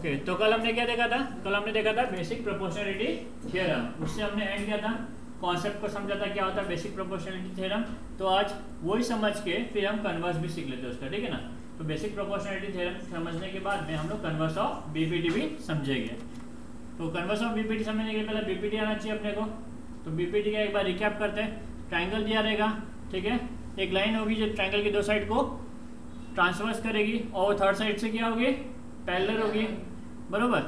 Okay, तो कल हमने क्या देखा था? कल हमने देखा था बेसिक प्रोपोर्शनैलिटी थ्योरम, उससे हमने एंड किया था, कॉन्सेप्ट को समझा था क्या होता है बेसिक प्रोपोर्शनैलिटी थ्योरम। तो आज वही समझ के फिर हम कन्वर्स भी सीख लेते हैं उसका, ठीक है ना। तो बेसिक प्रोपोर्शनैलिटी थ्योरम समझने के बाद में हम लोग कन्वर्स ऑफ बीपीटी भी समझेंगे। तो कन्वर्स ऑफ बीपीटी समझने के पहले बीपीटी आना चाहिए अपने को। तो बीपीटी का एक बार रिकैप करते हैं। ट्राइंगल दिया रहेगा, ठीक है, एक लाइन होगी जो ट्राइंगल की दो साइड को ट्रांसवर्स करेगी और थर्ड साइड से क्या होगी, पैरेलल होगी, बरोबर।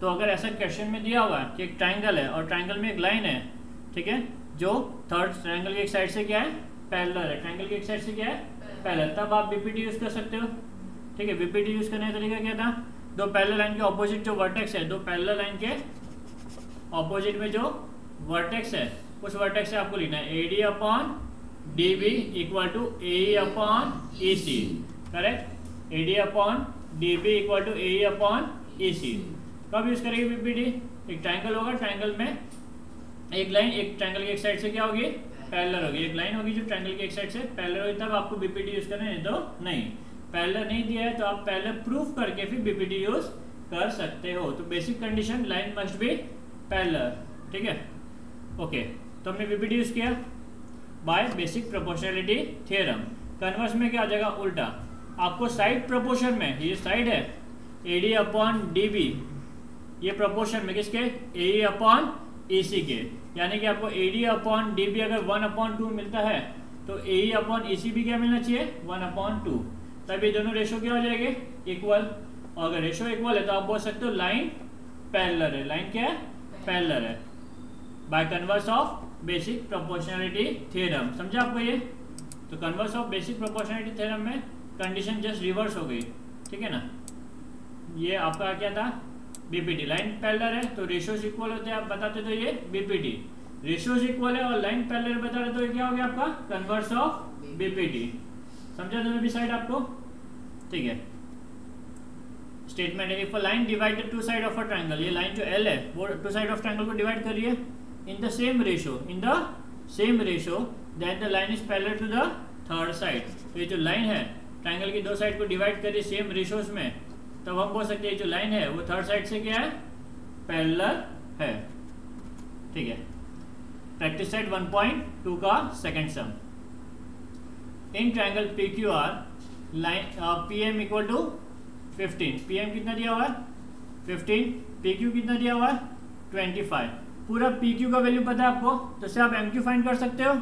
तो अगर ऐसा क्वेश्चन में दिया हुआ है कि एक ट्राइंगल है और ट्राइंगल में एक लाइन है, ठीक है, जो थर्ड ट्राइंगल की एक साइड से क्या है, पैरेलल है, ट्राइंगल की एक साइड से क्या है, पैरेलल, तब आप बीपीटी यूज कर सकते हो, ठीक है। बीपीटी यूज करने का तरीका क्या था, दो पैरेलल लाइन के ऑपोजिट जो वर्टेक्स है, दो पैरेलल लाइन के ऑपोजिट में जो वर्टेक्स है, उस वर्टेक्स से आपको लिखना है AD upon DB equal to A upon E C, correct. AD upon DB equal to A upon E C. कब यूज करेंगे बीपीटी? एक ट्राइंगल होगा, ट्राइंगल में एक लाइन एक ट्राइंगल की एक साइड से क्या होगी, पैरेलल होगी, एक लाइन होगी जो ट्राइंगल की एक साइड से पैरेलल होगी, तब आपको बीपीटी यूज करना है, नहीं तो नहीं। पैरेलल नहीं दिया है तो आप पहले प्रूफ करके फिर बीपीटी यूज कर सकते हो। तो basic condition line must be parallel, ठीक है, ओके। तो हमने बीपीटी यूज किया by basic proportionality theorem. Converse में क्या आ जाएगा, उल्टा। आपको साइड प्रोपोर्शन में, ये साइड है एडी अपॉन डीबी, ये प्रोपोर्शन में किसके, ए अपॉन ई सी के, यानी कि आपको एडी अपॉन डीबी अगर 1/2 मिलता है तो ए अपॉन ई सी भी क्या मिलना चाहिए, 1/2, तब ये दोनों रेशो क्या हो जाएंगे, इक्वल। और अगर रेशो इक्वल है तो आप बोल सकते हो लाइन पैरेलल है, लाइन क्या है, पैरेलल है, bye converse of basic proportionality theorem. समझा आपको ये? तो converse of basic proportionality theorem में कंडीशन जस्ट रिवर्स हो गई, ठीक है ना। ये आपका क्या था, बीपीटी, लाइन पैरेलल है तो रेशियोज इक्वल होते हैं, आप बताते तो ये बीपीटी, रेशियोज इक्वल है और लाइन पैरेलल बता रहे तो ये क्या हो गया आपका, कन्वर्स ऑफ बीपीटी। समझा दोनों भी साइड आपको, ठीक है। स्टेटमेंट है, if a line divided two side of a triangle, ये लाइन जो एल है वो टू साइड ऑफ ट्रायंगल को डिवाइड कर रही है in the same ratio, then the line is parallel to the third side. तो ये जो लाइन है ट्रायंगल की दो साइड को डिवाइड कर रही है सेम रेशियोज में, तब हम बोल सकते हैं जो लाइन है वो थर्ड साइड से क्या है, पैरेलल है, ठीक है। प्रैक्टिस सेट 1.2 का second sum. In triangle PQR line PM equal to 15, PM कितना दिया हुआ है 15, PQ कितना दिया हुआ है 25। पूरा PQ का वैल्यू पता है आपको, तो इससे आप MQ फाइंड कर सकते हो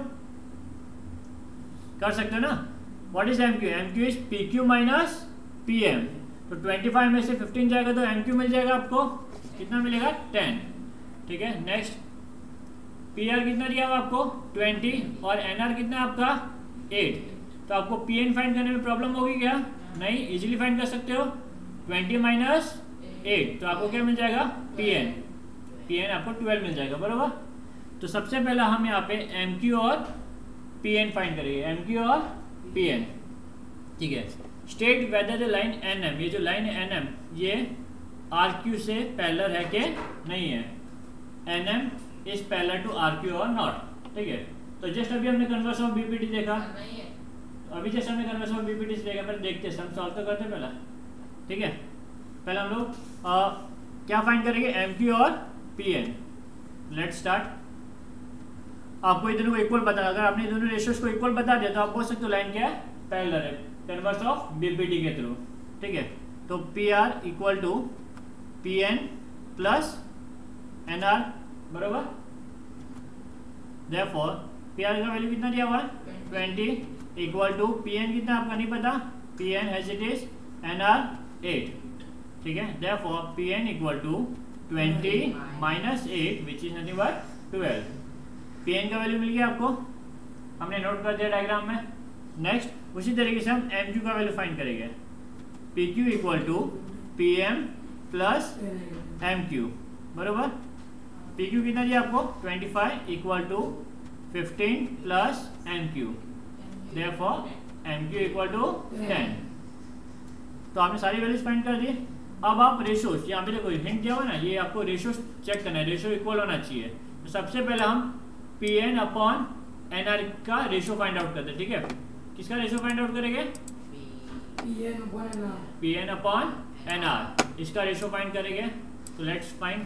ना। What is MQ? MQ is PQ minus PM। तो 25 में से 15 जाएगा तो MQ मिल जाएगा आपको, कितना मिलेगा 10, ठीक है। नेक्स्ट PR कितना दिया हुआ आपको 20 और NR कितना आपका 8। तो आपको PN फाइंड करने में प्रॉब्लम होगी क्या? नहीं, इजीली फाइंड कर सकते हो। 20 माइनस 8 तो आपको क्या मिल जाएगा, PN आपको 12 मिल जाएगा, बरोबर। तो सबसे पहला हम यहाँ पे MQ और PN फाइंड करेंगे, MQ और PN, ठीक है। State whether the line NM, ये जो लाइन है NM ये RQ से पैरेलल है कि नहीं है, NM is parallel to RQ और नॉट, ठीक है। तो जस्ट अभी हमने कन्वर्स ऑफ बीपीटी देखा, अभी जैसे हमने कन्वर्स ऑफ बीपीटी से देखा, पहले देखते हैं, हम सॉल्व तो करते पहला, ठीक है। पहले हम लोग क्या फाइंड करेंगे, MQ और PN। Let's start. आपको ये दोनों को इक्वल बता, अगर आपने दोनों रेशियोज को इक्वल बता दिया तो आप बोल सकते हो लाइन क्या है, पैरेलल है, कन्वर्स ऑफ बीपीटी के थ्रू, ठीक है। तो PR equal to PN plus NR, बरोबर। देयरफॉर PR का वैल्यू कितना दिया हुआ है 20 इक्वल टू PN कितना आपका नहीं पता, PN as it is, NR 8, ठीक है। Therefore PN equal to 20 minus 8 which is nothing but 12। PN का वैल्यू मिल गया आपको, हमने नोट कर दिया डायग्राम में। नेक्स्ट उसी तरीके से हम MQ का वैल्यू फाइंड करेंगे, PQ equal to PM plus MQ, बरोबर। PQ कितना दिया आपको 25 equal to 15 plus MQ, therefore MQ equal to 10। तो आपने सारी वैल्यूज फाइंड कर दी। अब आप रेशियोज, यहाँ पे देखो हिंट दिया हुआ ना, ये आपको रेशियोज चेक करना है, रेशियो इक्वल होना चाहिए। तो सबसे पहले हम PN अपॉन NR का रेशियो फाइंड आउट करते हैं, ठीक है। किसका रेशियो फाइंड आउट करेंगे, PN अपॉन एन आर, इसका रेशो फाइंड करेंगे। तो let's find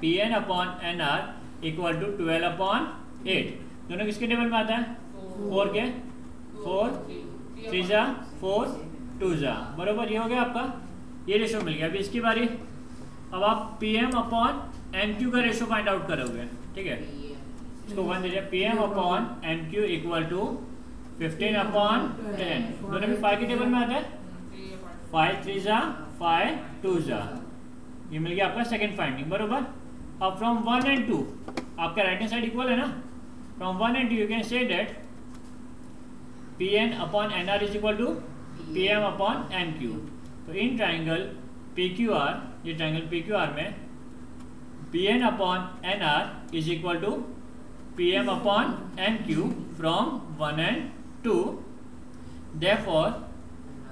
P N upon N R equal to 12/8। दोनों किसके टेबल में आता है? 4 के, 4 3 जा 4 2 जा, बरोबर। ये हो गया आपका, ये रेशो मिल गया। अभी इसकी बारी, अब आप P M upon M Q का रेशो फाइंड आउट करोगे, ठीक है। इसको 1 दीजिए, P M upon M Q equal to 15/10। दोनों भी 5 के टेबल में आता है। 5 3 जा 5 2 जा, ये मिल गया आपका सेकंड फाइंडिंग, बरोबर। अब फ्रॉम 1 and 2 आपका राइट हैंड साइड इक्वल है ना, from 1 and 2 you can say that P N upon N R is equal to P M upon M Q. तो in triangle P Q R, ये triangle P Q R में P N upon N R is equal to P M upon M Q from 1 and 2। therefore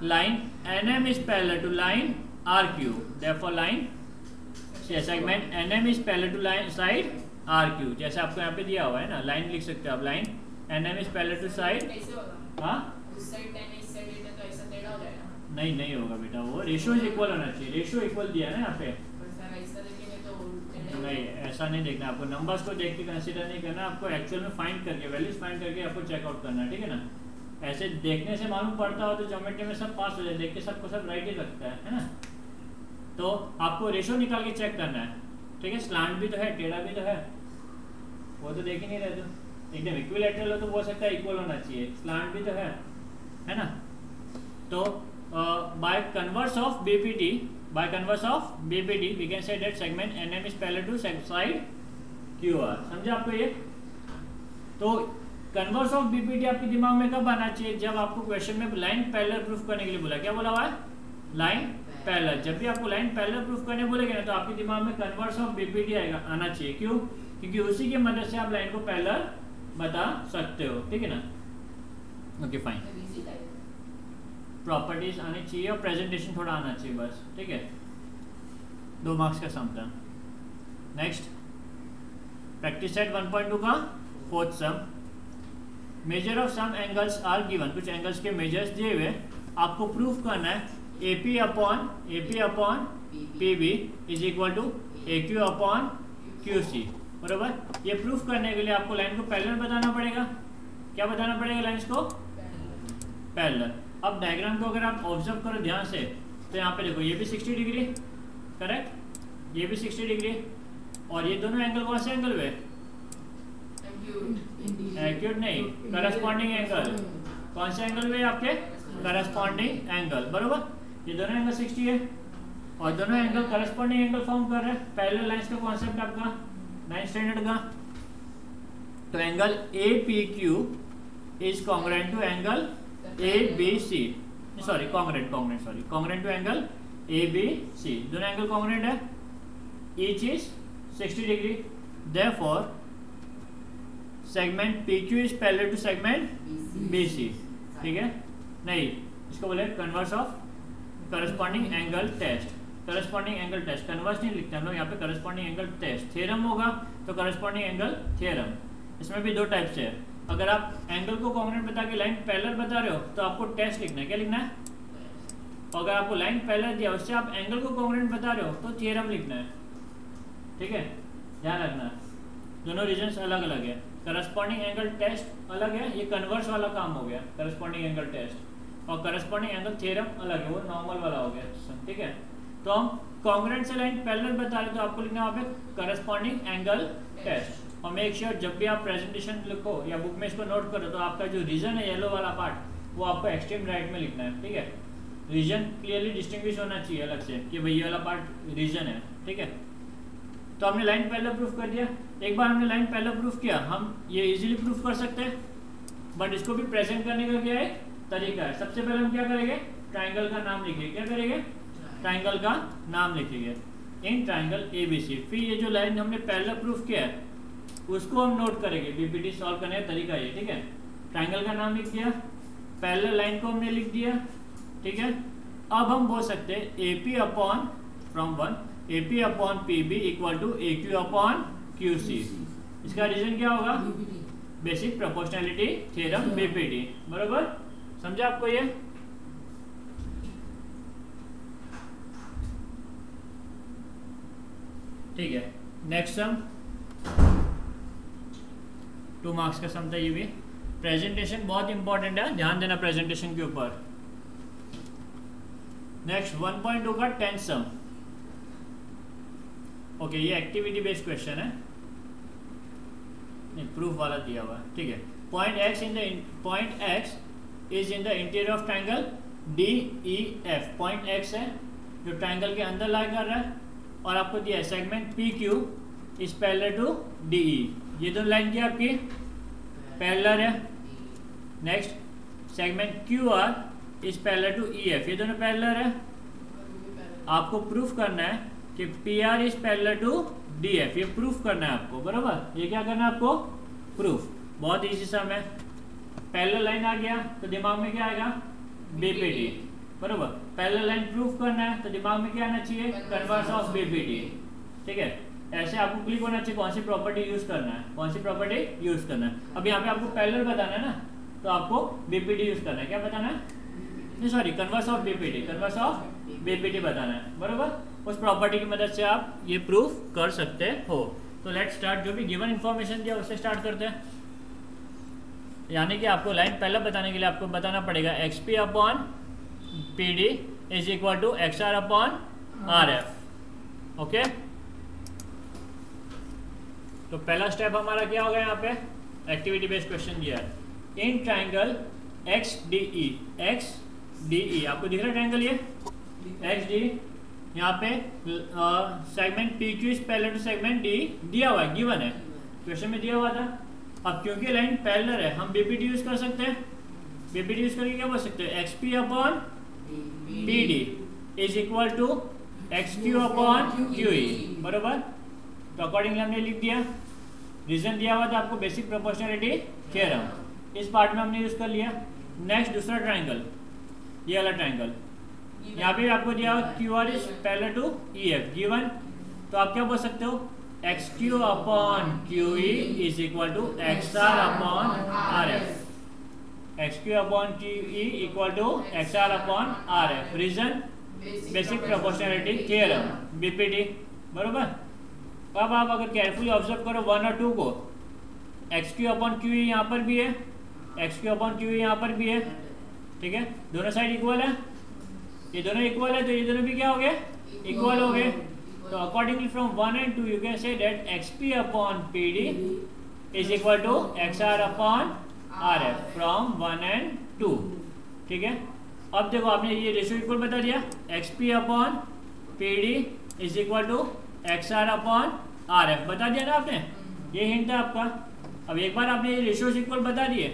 line NM is parallel to line RQ, therefore line segment NM is parallel to line side RQ। जैसे आपको यहाँ पे दिया हुआ है ना, line लिख सकते हो आप, line NM is parallel to side, हाँ उस साइड 10 इस साइड 8 तो ऐसा टेढ़ा हो जाएगा। नहीं होगा बेटा, वो रेशियो इक्वल होना चाहिए। रेशियो इक्वल दिया है ना यहाँ पे, ऐसा देखेंगे तो नहीं ऐसा नहीं देखना आपको, नंबर्स को देख के कंसीडर नहीं करना, आपको एक्चुअल में फाइंड करके, वैल्यूज फाइंड करके आपको चेकआउट करना है, ठीक है ना। ऐसे देखने से मालूम पड़ता हो तो ज्योमेट्री में सब पास हो जाए, देख के सबको सब राइट ही लगता है ना। तो आपको रेशियो निकाल के चेक करना है, ठीक है। स्लांट भी तो है, टेढ़ा भी तो है, वो तो देख ही नहीं रहे। तो एकदम इक्विलैटरल हो तो हो सकता है इक्वल होना चाहिए, स्लांट भी तो है ना। तो by converse of BPT, we can say that segment NM is parallel to side QR. समझे आपको ये? तो कन्वर्स ऑफ बीपीटी आपके दिमाग में कब आना चाहिए? जब आपको क्वेश्चन में लाइन पैरेलल प्रूफ करने के लिए बोला। क्या बोला हुआ है? Line parallel. जब भी आपको लाइन पैरेलल प्रूफ करने बोलेंगे ना, तो आपके दिमाग में कन्वर्स ऑफ बीपीटी आना चाहिए। क्यों? क्योंकि उसी की मदद से आप लाइन को पैरेलल बता सकते हो, ठीक है ना। ओके फाइन, प्रॉपर्टीज आनी चाहिए और प्रेजेंटेशन थोड़ा आना चाहिए बस, ठीक है। 2 मार्क्स का सम था। नेक्स्ट प्रैक्टिस सेट 1.2 का 4th sum. Measure of some angles are given. कुछ एंगल्स के मेजर्स दिए हुए, आपको प्रूफ करना है AP upon PB is equal to AQ upon QC, बराबर। ये प्रूफ करने के लिए आपको लाइन को पैरेलल बताना पड़ेगा। क्या बताना पड़ेगा? लाइंस को पैरेलल। अब डायग्राम को अगर आप ऑब्जर्व करो ध्यान से, तो यहाँ पे देखो, ये भी 60 डिग्री, करेक्ट, ये भी 60 डिग्री, और ये दोनों एंगल कौन से एंगल हुए? एक्यूट नहीं, करस्पॉन्डिंग एंगल। कौन से एंगल हुए आपके? करस्पॉन्डिंग एंगल, बरोबर। ये दोनों एंगल 60 है और दोनों एंगल करस्पॉन्डिंग एंगल फॉर्म कर रहे हैं। पैरेलल लाइंस का कॉन्सेप्ट आपका 9th स्टैंडर्ड का। तो angle APQ is congruent to angle ABC, sorry congruent to angle ABC। दोनों एंगल कॉन्ग्रुएंट है, each is 60 degree. Therefore segment PQ is parallel to segment BC, ठीक है। नहीं, इसको बोले converse of corresponding angle test. Corresponding angle test, converse नहीं लिखते हम लोग यहाँ पे, करस्पॉन्डिंग एंगल टेस्ट। थ्योरम होगा तो करस्पॉन्डिंग एंगल थ्योरम। इसमें भी 2 टाइप से है। अगर आप एंगल को कॉन्ग्रुएंट बता के लाइन पैरेलल बता रहे हो तो आपको टेस्ट लिखना है। क्या लिखना है? अगर आपको लाइन पैरेलल दिया, उससे आप एंगल को कॉन्ग्रुएंट बता रहे हो तो थ्योरम लिखना है, ठीक है। ध्यान रखना, दोनों रीजन्स अलग अलग है। करस्पॉन्डिंग एंगल टेस्ट अलग है, ये कन्वर्स वाला काम हो गया करस्पॉन्डिंग एंगल टेस्ट, और करस्पॉन्डिंग एंगल थ्योरम अलग है, वो नॉर्मल वाला हो गया, ठीक है। तो हम कॉन्ग्रुएंट से लाइन पैरेलल बता रहे तो आपको लिखना है वहाँ पे करस्पॉन्डिंग एंगल टेस्ट। और मेक श्योर जब भी आप प्रेजेंटेशन लिखो या बुक में इसको नोट करो तो आपका जो रीजन है येलो वाला पार्ट, वो आपको एक्सट्रीम राइट में लिखना है, ठीक है। रीजन क्लियरली डिस्टिंग्विश होना चाहिए अलग से कि भाई ये वाला पार्ट रीजन है, ठीक है। तो हमने लाइन पैरेलल प्रूफ कर दिया। एक बार हमने लाइन पैरेलल प्रूफ किया, हम ये इजीली प्रूफ कर सकते हैं, बट इसको भी प्रेजेंट करने का क्या है तरीका है। सबसे पहले हम क्या करेंगे? ट्राइंगल का नाम लिखेंगे। क्या करेंगे? ट्राइंगल का नाम लिखेंगे, इन ट्राइंगल ABC। फिर ये जो लाइन हमने पैरेलल प्रूफ किया है उसको हम नोट करेंगे, बीपीटी सॉल्व करने का तरीका ये, ठीक है। ट्राइंगल का नाम लिख दिया, पैरेलल लाइन को हमने लिख दिया, ठीक है। अब हम बोल सकते हैं AP upon from 1 AP upon PB equal to AQ upon QC। इसका रीजन क्या होगा? बेसिक प्रोपोर्शनैलिटी थ्योरम, BPT, बरोबर। समझा आपको ये? ठीक है, नेक्स्ट सम 2 मार्क्स का सम था ये भी। प्रेजेंटेशन बहुत इंपॉर्टेंट है, ध्यान देना प्रेजेंटेशन के ऊपर। नेक्स्ट 1.2 का 10th सम। ओके, ये एक्टिविटी बेस्ड क्वेश्चन है, नहीं प्रूफ वाला दिया हुआ है, ठीक है। Point x is in the interior of triangle DEF। Point x है जो ट्राइंगल के अंदर लाई कर रहा है, और आपको दिया है segment PQ is parallel to DE। ये दोनों लाइन की आपकी पैरेलल है। Next segment QR is parallel to EF, ये दोनों पैरेलल है। आपको प्रूफ करना है कि PR is parallel to DF, ये प्रूफ करना है आपको, बराबर। ये क्या करना है आपको? प्रूफ। बहुत इजी सम है। पैरेलल लाइन आ गया तो दिमाग में क्या आएगा? BPD, बराबर। पैरेलल लाइन प्रूफ करना है तो दिमाग में क्या आना चाहिए? कन्वर्स ऑफ BPD, ठीक है। ऐसे आपको क्लिक होना चाहिए कौन सी प्रॉपर्टी यूज करना है, कौन सी प्रॉपर्टी यूज करना है। अब यहाँ पे आपको पैरेलल बताना है ना, तो आपको BPD यूज करना है। क्या बताना है? नहीं sorry, converse of BPD, converse of BPD बताना है, बराबर। उस प्रॉपर्टी की मदद से आप ये प्रूफ कर सकते हो। तो लेट्स स्टार्ट। जो भी गिवन इन्फॉर्मेशन दिया उससे स्टार्ट करते हैं। यानी कि आपको लाइन पहले बताने के लिए आपको बताना पड़ेगा XP upon PD is equal to XR upon RF। Okay, तो पहला स्टेप हमारा क्या होगा? यहाँ पे एक्टिविटी बेस्ड क्वेश्चन दिया है। इन ट्राइंगल XDE, आपको दिख रहा है ट्राइंगल ये XD, यहाँ पे segment PQ is parallel to segment D दिया हुआ है, गिवन है, क्वेश्चन में दिया हुआ था। अब क्योंकि लाइन पैरेलल है हम BPD यूज कर सकते हैं। BPD यूज करके क्या बोल सकते हैं? XP upon PD is equal to XQ upon QE, बराबर। तो अकॉर्डिंगली हमने लिख दिया। रीजन दिया हुआ था आपको बेसिक प्रोपोर्शनलिटी थ्योरम, इस पार्ट में हमने यूज कर लिया। नेक्स्ट दूसरा ट्राइंगल, ये वाला ट्राइंगल, यहाँ पे आपको दिया QR is parallel to EF given. तो आप क्या बोल सकते हो? XQ upon QE is equal to XR upon RF। XQ upon QE equal to XR upon RF। Reason basic proportionality theorem, BPD, बरोबर। अब आप अगर केयरफुली ऑब्जर्व करो 1 और 2 को, XQ अपॉन QE यहाँ पर भी है, XQ अपॉन QE यहाँ पर भी है, ठीक है। दोनों साइड इक्वल है, ये दोनों इक्वल है, तो ये दोनों भी क्या हो गए? इक्वल हो गए। तो accordingly from 1 and 2 you can say that XP upon PD is equal to XR upon RF from 1 and 2, ठीक है। अब देखो आपने ये रेशियो इक्वल बता दिया, XP upon PD is equal to XR upon RF बता दिया ना आपने, ये हिंट है आपका। अब एक बार आपने ये रेशियोज इक्वल बता दिए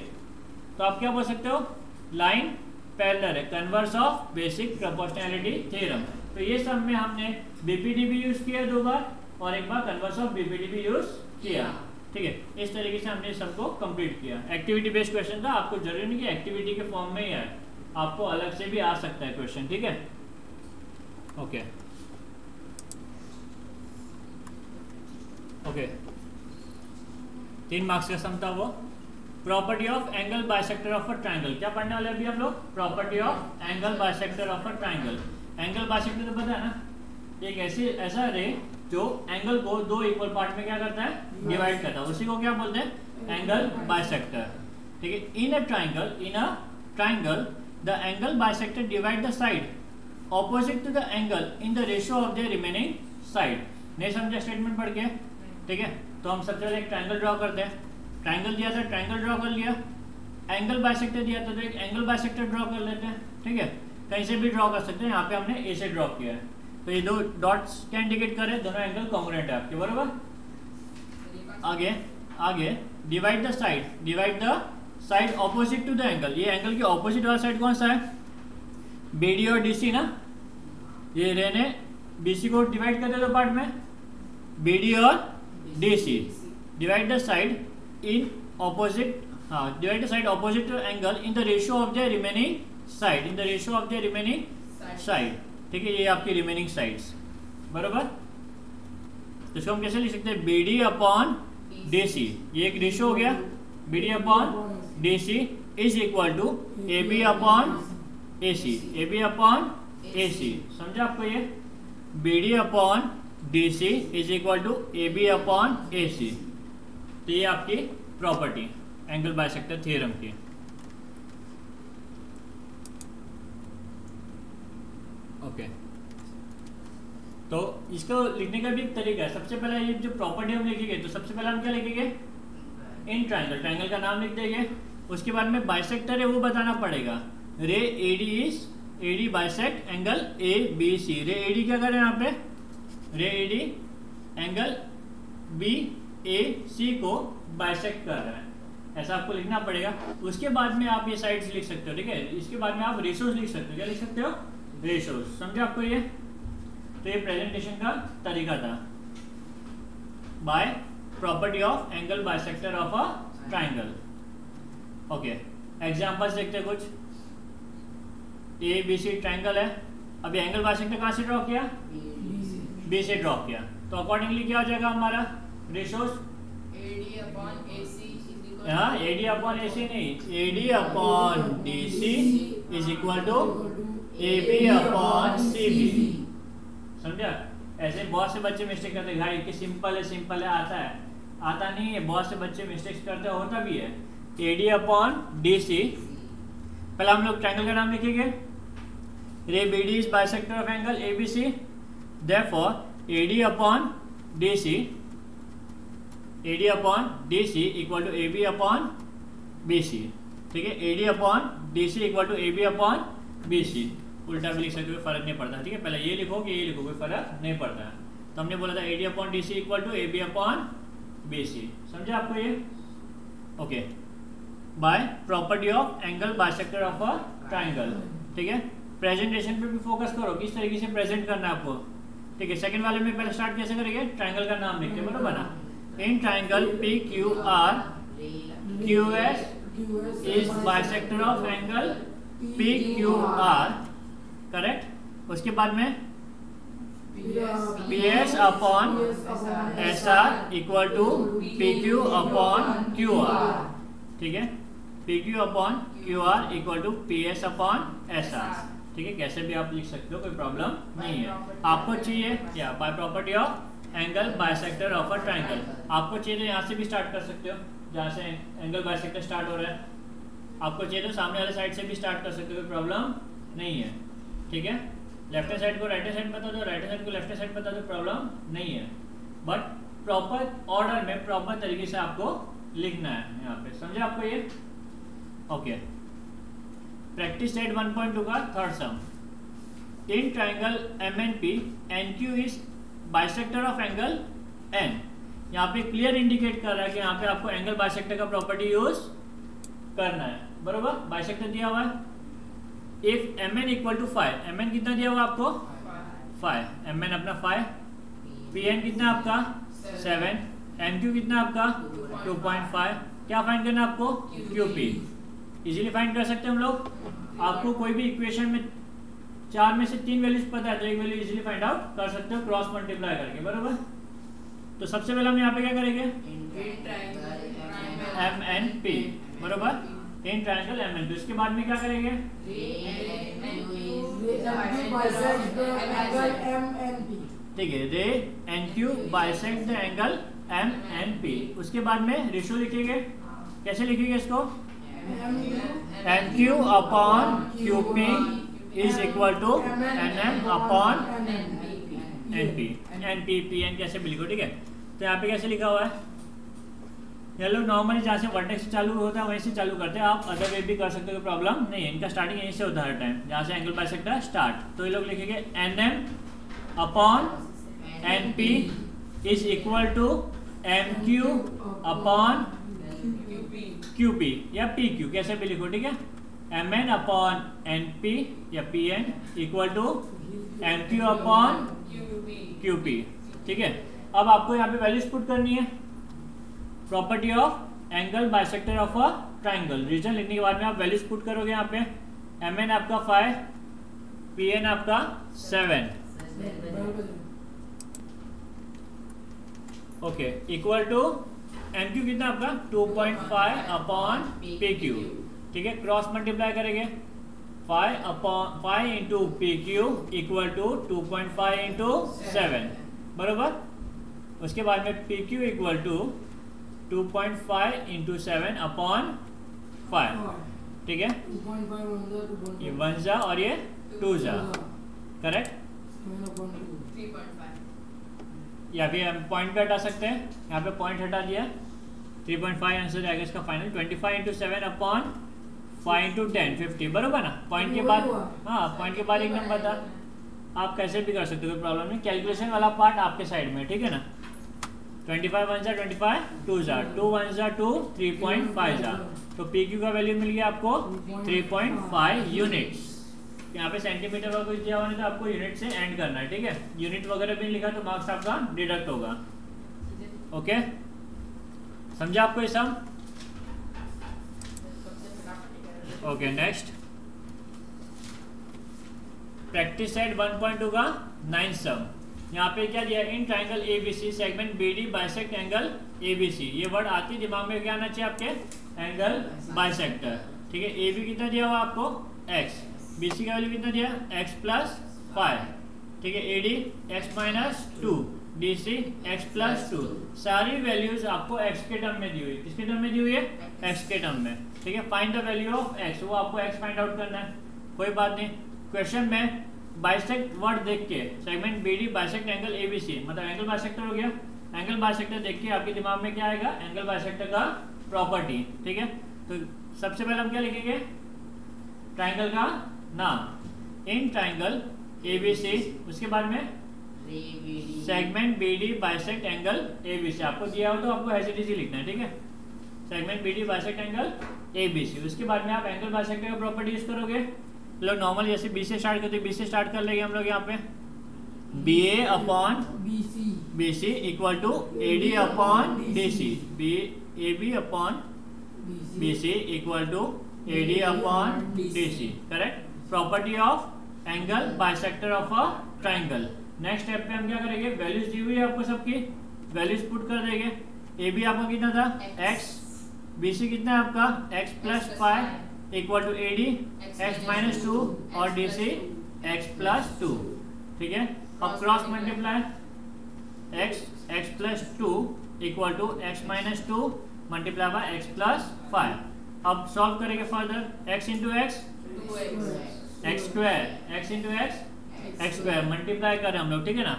तो आप क्या बोल सकते हो? लाइन पैरेलल है, converse of basic proportionality theorem. तो ये सब में हमने BPD भी यूज किया 2 बार और एक बार कन्वर्स ऑफ BPD भी यूज किया, ठीक है। इस तरीके से हमने सबको कंप्लीट किया। एक्टिविटी बेस्ड क्वेश्चन था, आपको जरूरी नहीं कि एक्टिविटी के फॉर्म में ही आए, आपको अलग से भी आ सकता है क्वेश्चन, ठीक है। ओके ओके 3 मार्क्स का सम था वो। Property of angle bisector of a triangle, क्या पढ़ने वाले अभी आप लोग? Property of angle bisector of a triangle. Angle bisector तो पता है ना, एक ऐसा रे जो एंगल को 2 इक्वल पार्ट में क्या करता है? डिवाइड करता है, उसी को क्या बोलते हैं? एंगल बाइसेक्टर, ठीक है। In a triangle the angle bisector divide the side opposite to the angle in the ratio of the remaining side. नहीं समझा स्टेटमेंट पढ़ के, ठीक है। तो हम सबसे पहले एक ट्राइंगल ड्रॉ करते हैं। ट्राइंगल दिया था, ट्राइंगल ड्रॉ कर लिया। एंगल बाइसेक्टर दिया था तो एक एंगल बाइसेक्टर ड्रॉ कर लेते हैं, ठीक है। कहीं से भी ड्रॉ कर सकते हैं, यहाँ पे हमने ए से ड्रॉ किया है, तो ये 2 डॉट्स क्या इंडिकेट करें? दोनों एंगल कॉन्ग्रुएंट है आपके, बराबर। आगे divide the side opposite to the angle. ये एंगल के ऑपोजिट वाला साइड कौन सा है? BD और DC ना, ये रे ने BC को डिवाइड कर दिया 2 पार्ट में, BD और DC। Divide the side in opposite, divide the side opposite to angle in the ratio of the remaining side, in the ratio of the remaining side, ठीक है। ये आपकी रिमेनिंग साइड्स, बराबर। तो इसको हम कैसे लिख सकते हैं? BD अपॉन DC, ये एक रेशियो हो गया, BD upon DC is equal to AB upon AC, AB upon AC। समझा आपको? ये BD upon D C is equal to A B upon A C. तो ये आपकी प्रॉपर्टी एंगल बाइसेक्टर थ्योरम की। ओके, तो इसको लिखने का भी एक तरीका है। सबसे पहले ये जो प्रॉपर्टी हम लिखेंगे, तो सबसे पहले हम क्या लिखेंगे, इन ट्राइंगल, ट्राइंगल का नाम लिख देंगे। उसके बाद में बाइसेक्टर है वो बताना पड़ेगा। Ray A D is, A D bisect angle A B C. Ray A D क्या कर रहे हैं यहाँ पे, रे A D angle B A सी को बाइसेक्ट कर रहा है, ऐसा आपको लिखना पड़ेगा। उसके बाद में आप ये साइड्स लिख सकते हो, ठीक है। इसके बाद में आप रेशोज लिख सकते हो। क्या लिख सकते हो, रेशोज। समझे आपको ये? तो ये प्रेजेंटेशन का तरीका था, by property of angle bisector of a triangle. Okay, examples देखते हैं कुछ। ए बी सी ट्राइंगल है, अभी एंगल बाइसेक्टर कहाँ से ड्रॉ किया, बी से ड्रॉ किया। तो अकॉर्डिंगली क्या हो जाएगा हमारा ratios, AD upon AC is equal यहाँ ए डी अपॉन ए सी नहीं, A D upon D C is equal to A B upon C B. समझा? ऐसे बहुत से बच्चे मिस्टेक करते हैं, भाई कि सिंपल है, आता है, आता नहीं है। बहुत से बच्चे मिस्टेक्स करते हैं, होता भी है। A D upon D C, पहले हम लोग ट्राइंगल का नाम लिखेंगे। Ray B D is bisector of angle A B C, therefore A D upon D C, A D upon D C equal to A B upon B C. ठीक है, A D upon D C equal to A B upon B C. उल्टा भी लिख सकते हो, फर्क नहीं पड़ता। ठीक है, पहले ये लिखो कि ये लिखो, कोई फर्क नहीं पड़ता है। तो हमने बोला था A D upon D C equal to A B upon B C. समझे आपको ये? Okay, by property of angle bisector of a triangle. ठीक है, प्रेजेंटेशन पे भी फोकस करो, किस तरीके से प्रेजेंट करना है आपको। ठीक है, सेकंड वाले में पहले स्टार्ट कैसे करेंगे, ट्राइंगल का नाम लिखते हैं, बराबर ना। In triangle P Q R Q S is bisector of angle P Q R, correct. उसके बाद में P S upon S R equal to P Q upon Q R. ठीक है, P Q upon Q R equal to P S upon S R. ठीक है, कैसे भी आप लिख सकते हो, कोई प्रॉब्लम नहीं है। आपको चाहिए क्या, by property of angle bisector of a triangle. आपको चाहिए तो यहाँ से भी स्टार्ट कर सकते हो, जहाँ से एंगल बाइसेक्टर स्टार्ट हो रहा है। आपको चाहिए तो सामने वाले साइड से भी स्टार्ट कर सकते हो, कोई प्रॉब्लम नहीं है। ठीक है, लेफ्ट हैंड साइड को राइट हैंड साइड बता दो, राइट हैंड साइड को लेफ्ट हैंड साइड बता दो, प्रॉब्लम नहीं है। बट प्रॉपर ऑर्डर में, प्रॉपर तरीके से आपको लिखना है यहाँ पे। समझे आपको ये? ओके, प्रैक्टिस सेट 1.2 का third sum. In triangle M N P N Q is bisector of angle N. यहाँ पे क्लियर इंडिकेट कर रहा है कि यहाँ पे आपको एंगल बाइसेक्टर का प्रॉपर्टी यूज करना है, बरोबर। बाइसेक्टर दिया हुआ है। If M N equal to 5, M N कितना दिया हुआ आपको 5, एम एन अपना 5, पी एन कितना आपका 7, एम क्यू कितना आपका 2.5। क्या फाइंड करना है आपको, क्यू पी। इजीली फाइंड कर सकते हैं हम लोग। आपको कोई भी इक्वेशन में 4 में से 3 वैल्यूज पता है तो एक वैल्यू इजीली फाइंड आउट कर सकते हो क्रॉस मल्टीप्लाई करके, बरोबर। तो सबसे पहले हम यहाँ पे क्या करेंगे, एम एन पी, बरोबर। In triangle M N P. उसके बाद में क्या करेंगे, ठीक है, ray N Q bisect the angle M N P. उसके बाद में रेशियो लिखेंगे। कैसे लिखेंगे इसको, N Q upon Q P is equal to N M upon N P. N P P N कैसे भी लिखो, ठीक है। तो यहाँ पे कैसे लिखा हुआ है, ये लोग नॉर्मली जहाँ से वर्टेक्स से चालू होता है वहीं से चालू करते हैं। आप अदर वे भी कर सकते हो, कोई प्रॉब्लम नहीं है। इनका स्टार्टिंग यहीं से होता है हर टाइम, जहाँ से एंगल बाइसेक्टर स्टार्ट। तो ये लोग लिखेंगे N M upon N P is equal to M Q upon Q P या पी क्यू, कैसे भी लिखो, ठीक है। M N upon N P या P N equal to M Q upon Q P, ठीक है। अब आपको यहाँ पे वैल्यूज पुट करनी है। Property of angle bisector of a triangle, reason लिखने के बाद में आप वैल्यूज पुट करोगे यहाँ पे। एम एन आपका 5, पी एन आपका 7, okay, equal to M Q कितना आपका 2.5 अपॉन पी क्यू, ठीक है। क्रॉस मल्टीप्लाई करेंगे, 5 into P Q equal to 2.5 into 7, बरोबर। उसके बाद में P Q equal to 2.5 into 7 upon 5, ठीक है, 2.5 ये 1 जा और ये 2 जा, करेक्ट। 3.5 या फिर हम पॉइंट पे हटा सकते हैं, यहाँ पे पॉइंट हटा दिया, 3.5 आंसर जाएगा इसका फाइनल। 25 इंटू 7 अपॉन 5 इंटू 10 50, बरोबर ना। पॉइंट के बाद, हाँ पॉइंट के बाद एक नंबर था, आप कैसे भी कर सकते हो, कोई प्रॉब्लम नहीं। कैलकुलेशन वाला पार्ट आपके साइड में, ठीक है ना। 25 1 जा 25, 2 जा 2 1 जा 2, 3.5 जा, तो पी क्यू का वैल्यू मिल गया आपको 3.5 यूनिट्स। यहाँ पे सेंटीमीटर का कुछ दिया हुआ नहीं तो आपको यूनिट से एंड करना है, ठीक है। यूनिट वगैरह भी लिखा तो मार्क्स आपका डिडक्ट होगा। ओके, समझा आपको ये सब? ओके, नेक्स्ट प्रैक्टिस सेट 1.2 का 9 सम। यहाँ पे क्या दिया, in triangle ABC segment BD bisect angle ABC. ये वर्ड आती दिमाग में क्या आना चाहिए आपके, एंगल बाइसेक्टर, ठीक है। एबी कितना दिया हुआ आपको x, बीसी का वैल्यू कितना दिया x प्लस 5, ठीक है। AD x minus 2, DC x plus 2, सारी वैल्यूज आपको x के टर्म में दी हुई। किसके टर्म में दी हुई है, x के टर्म में, ठीक है। Find the value of x, वो आपको x फाइंड आउट करना है, कोई बात नहीं। क्वेश्चन में बाइसेक्ट वर्ड देख के segment BD bisect angle ABC, मतलब एंगल बाइसेक्टर हो गया। एंगल बाइसेक्टर देख के आपके दिमाग में क्या आएगा, एंगल बाइसेक्टर का प्रॉपर्टी, ठीक है। तो सबसे पहले हम क्या लिखेंगे, ट्राइंगल का नाम, इन ट्राइंगल एबीसी, उसके बाद में segment BD bisect angle ABC. आपको दिया हो तो आपको एचडीसी लिखना है, ठीक है। Segment BD bisect angle ABC, उसके बाद में आप एंगल बाइसेक्टर का प्रॉपर्टी यूज करोगे। लोग नॉर्मल जैसे बी से स्टार्ट करते, बी से स्टार्ट कर लेंगे हम लोग। यहाँ पे B A upon B C equal to A D upon D C, B A B upon B C equal to A D upon D C, correct. Property of angle bisector of a triangle. Next step पे हम क्या करेंगे, values दी हुई है आपको सबकी, values put कर देंगे। ए बी आपका कितना था x, बी सी कितना है आपका x plus 5 equal to A D x minus 2 और डी सी एक्स प्लस 2, ठीक है। अब cross multiply x plus 2 equal to x minus 2 multiply by x plus 5। अब सॉल्व करेंगे further, x into x x square, x into x square, multiply करें हम लोग, ठीक है ना।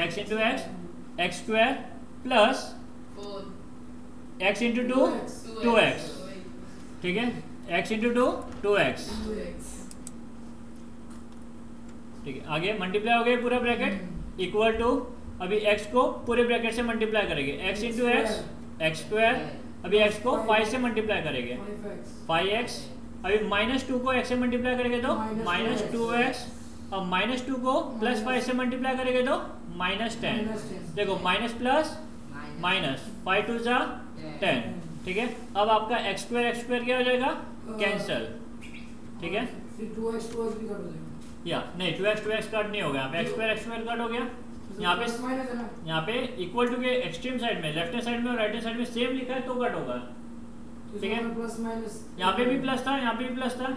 X into x square plus x into 2 2x, ठीक है। x इंटू 2 2x, ठीक है। आगे मल्टीप्लाई हो गया पूरा ब्रैकेट इक्वल टू, अभी x को पूरे ब्रैकेट से मल्टीप्लाई करेंगे, x इंटू एक्स स्क्वायर, अभी x को 5 से मल्टीप्लाई करेंगे 5x, अभी -2 को x से मल्टीप्लाई करेंगे तो -2x, अब -2 को प्लस 5 से मल्टीप्लाई करेंगे तो -10। देखो माइनस प्लस माइनस, 5 2 जा 10, ठीक है। अब आपका x स्क्वायर क्या हो जाएगा, कैंसल, ठीक है। फिर 2x भी कट हो जाएगा, या नहीं 2x कट नहीं होगा, यहाँ पे x स्क्वायर कट हो गया। यहाँ पे इक्वल टू के एक्सट्रीम साइड में, लेफ्ट हैंड साइड में और राइट हैंड साइड में सेम लिखा है तो कट होगा, ठीक है। प्लस माइनस, यहाँ पे भी प्लस था, यहाँ पे भी प्लस था,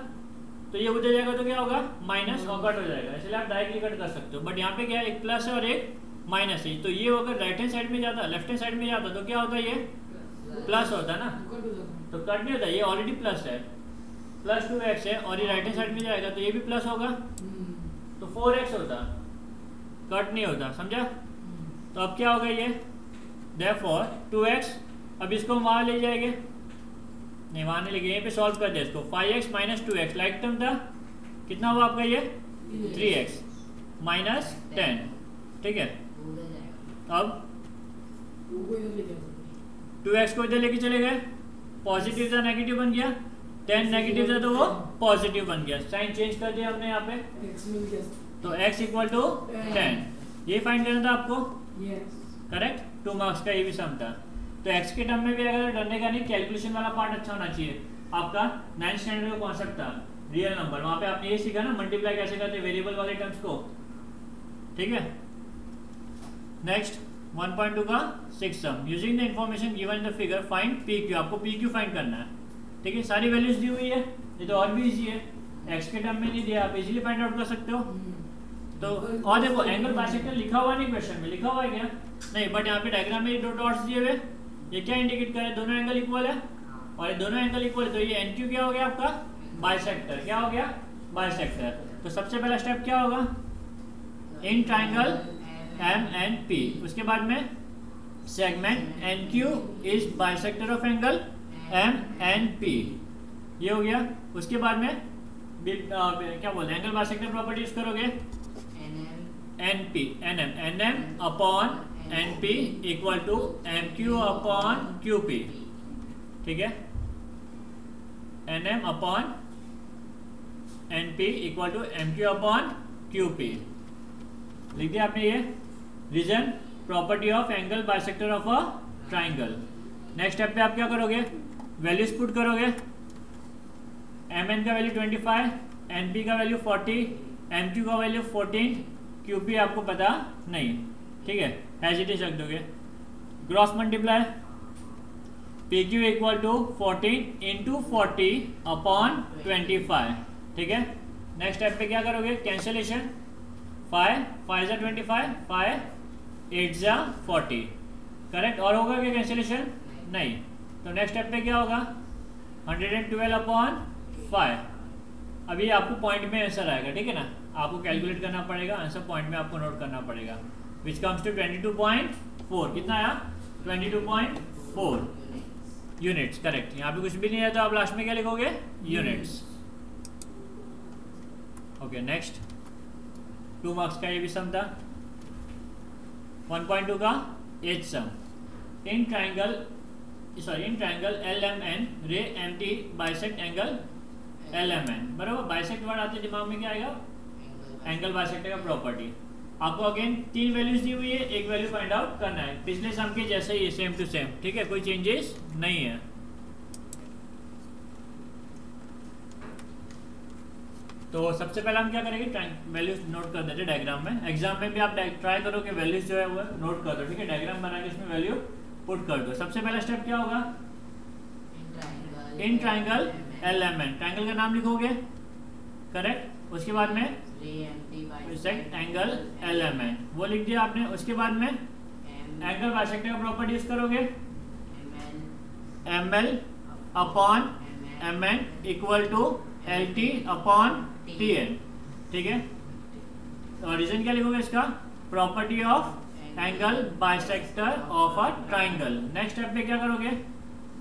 तो ये उधर जाएगा तो क्या होगा, माइनस और कट हो जाएगा। इसलिए आप डायरेक्टली कट कर सकते हो, बट यहाँ पे क्या है, एक प्लस है और एक माइनस है। तो ये अगर राइट हैंड साइड में जाता, लेफ्ट हैंड साइड में जाता तो क्या होता है, ये प्लस होता ना, तो कट नहीं होता, ये ऑलरेडी प्लस है, प्लस 2x है और ये राइट हैंड साइड में जाएगा तो ये भी प्लस होगा, तो 4x होता, कट नहीं होता, समझा। तो अब क्या होगा ये, therefore 2x, अब इसको वहां ले जाएंगे, नहीं वहां नहीं लेंगे, यहीं पे सॉल्व कर दिया इसको, 5x minus 2x like term था, कितना हुआ आपका ये 3x माइनस 10, ठीक है। अब 2x को इधर लेके चले गए, पॉजिटिव था नेगेटिव बन गया, 10 नेगेटिव था तो वो पॉजिटिव बन गया, साइन चेंज कर दिया हमने यहाँ पे, तो x इक्वल टू 10, ये फाइंड करना था आपको, करेक्ट। 2 मार्क्स का ये भी सम था। तो x के टर्म में भी अगर डरने का नहीं, कैलकुलेशन वाला पार्ट अच्छा होना चाहिए। आपका 9th स्टैंडर्ड का कॉन्सेप्ट था रियल नंबर, वहां पे आपने ये सीखा ना मल्टीप्लाई कैसे करते हैं वेरिएबल वाले टर्म्स को, ठीक है। नेक्स्ट 1.2 का 6 sum, using the information given in the figure find P Q, आपको पी क्यू फाइंड करना है, ठीक है। सारी वैल्यूज दी हुई है, ये तो और भी इजी है, x के टर्म में नहीं दिया, आप इजीली फाइंड आउट कर सकते हो। तो और देखो एंगल बाइसेक्टर लिखा हुआ नहीं क्वेश्चन में, लिखा हुआ है क्या? नहीं, बट यहाँ पे डायग्राम में दो डॉट्स दिए हुए, ये क्या इंडिकेट करे? दोनों एंगल इक्वल है, और ये दोनों एंगल इक्वल है, तो ये एनक्यू क्या हो गया आपका? बाइसेक्टर। क्या हो गया? बाइसेक्टर। तो सबसे पहला स्टेप क्या होगा? In triangle M and P, उसके बाद में segment N Q is bisector of angle M and P, ये हो गया। उसके बाद में क्या बोलते हैं, एंगल बाइसेक्टर प्रॉपर्टी यूज करोगे, N P N M upon N P equal to M Q upon Q P, ठीक है? N M upon N P equal to M Q upon Q P, लिख दिया आपने। ये reason property of angle bisector of a triangle. Next step पे आप क्या करोगे? वैल्यूज पुट करोगे, एम एन का वैल्यू 25, एन पी का वैल्यू 40, एम क्यू का वैल्यू 14, क्यू पी आपको पता नहीं, ठीक है? एज इट इज रख दोगे। Cross multiply P Q equal to 14 into 40 upon 25, ठीक है? नेक्स्ट स्टेप पे क्या करोगे? कैंसिलेशन, 5 5 जा 25, 5 8 जा 40, करेक्ट? और होगा क्या कैंसिलेशन? नहीं। तो नेक्स्ट स्टेप पे क्या होगा? 112 अपॉन 5। अभी आपको पॉइंट में आंसर आएगा, ठीक है ना? आपको कैलकुलेट करना पड़ेगा, आंसर पॉइंट में आपको नोट करना पड़ेगा, विच कम्स टू 22.4। कितना आया? 22.4 यूनिट्स, करेक्ट। यहाँ पे कुछ भी नहीं है तो आप लास्ट में क्या लिखोगे? यूनिट्स। ओके, नेक्स्ट 2 मार्क्स का ये भी सम था। 1.2 का H sum. In triangle L M N ray M T bisect angle L M N, बराबर? बाइसेक्ट वर्ड आते दिमाग में क्या आएगा? एंगल बाइसेक्टर का प्रॉपर्टी। आपको अगेन 3 वैल्यूज दी हुई है, एक वैल्यू फाइंड आउट करना है, पिछले सम के जैसे ही सेम टू सेम, ठीक है? कोई चेंजेस नहीं है। तो सबसे पहले हम क्या करेंगे? वैल्यूज नोट कर देते डायग्राम में। एग्जाम में भी आप ट्राई करो कि वैल्यूज जो है वो नोट कर दो, ठीक है? डायग्राम बना के उसमें वैल्यू पुट कर दो। सबसे पहला स्टेप क्या होगा? In triangle L M N, triangle का नाम लिखोगे, करेक्ट? उसके बाद में bisect angle L M N, वो लिख दिया आपने। उसके बाद में एंगल बाइसेक्टर का प्रॉपर्टी यूज करोगे, M L upon M N equal to L T upon T N, ठीक है? और रीजन क्या लिखोगे इसका? Property of angle bisector of a triangle. Next step पे क्या करोगे?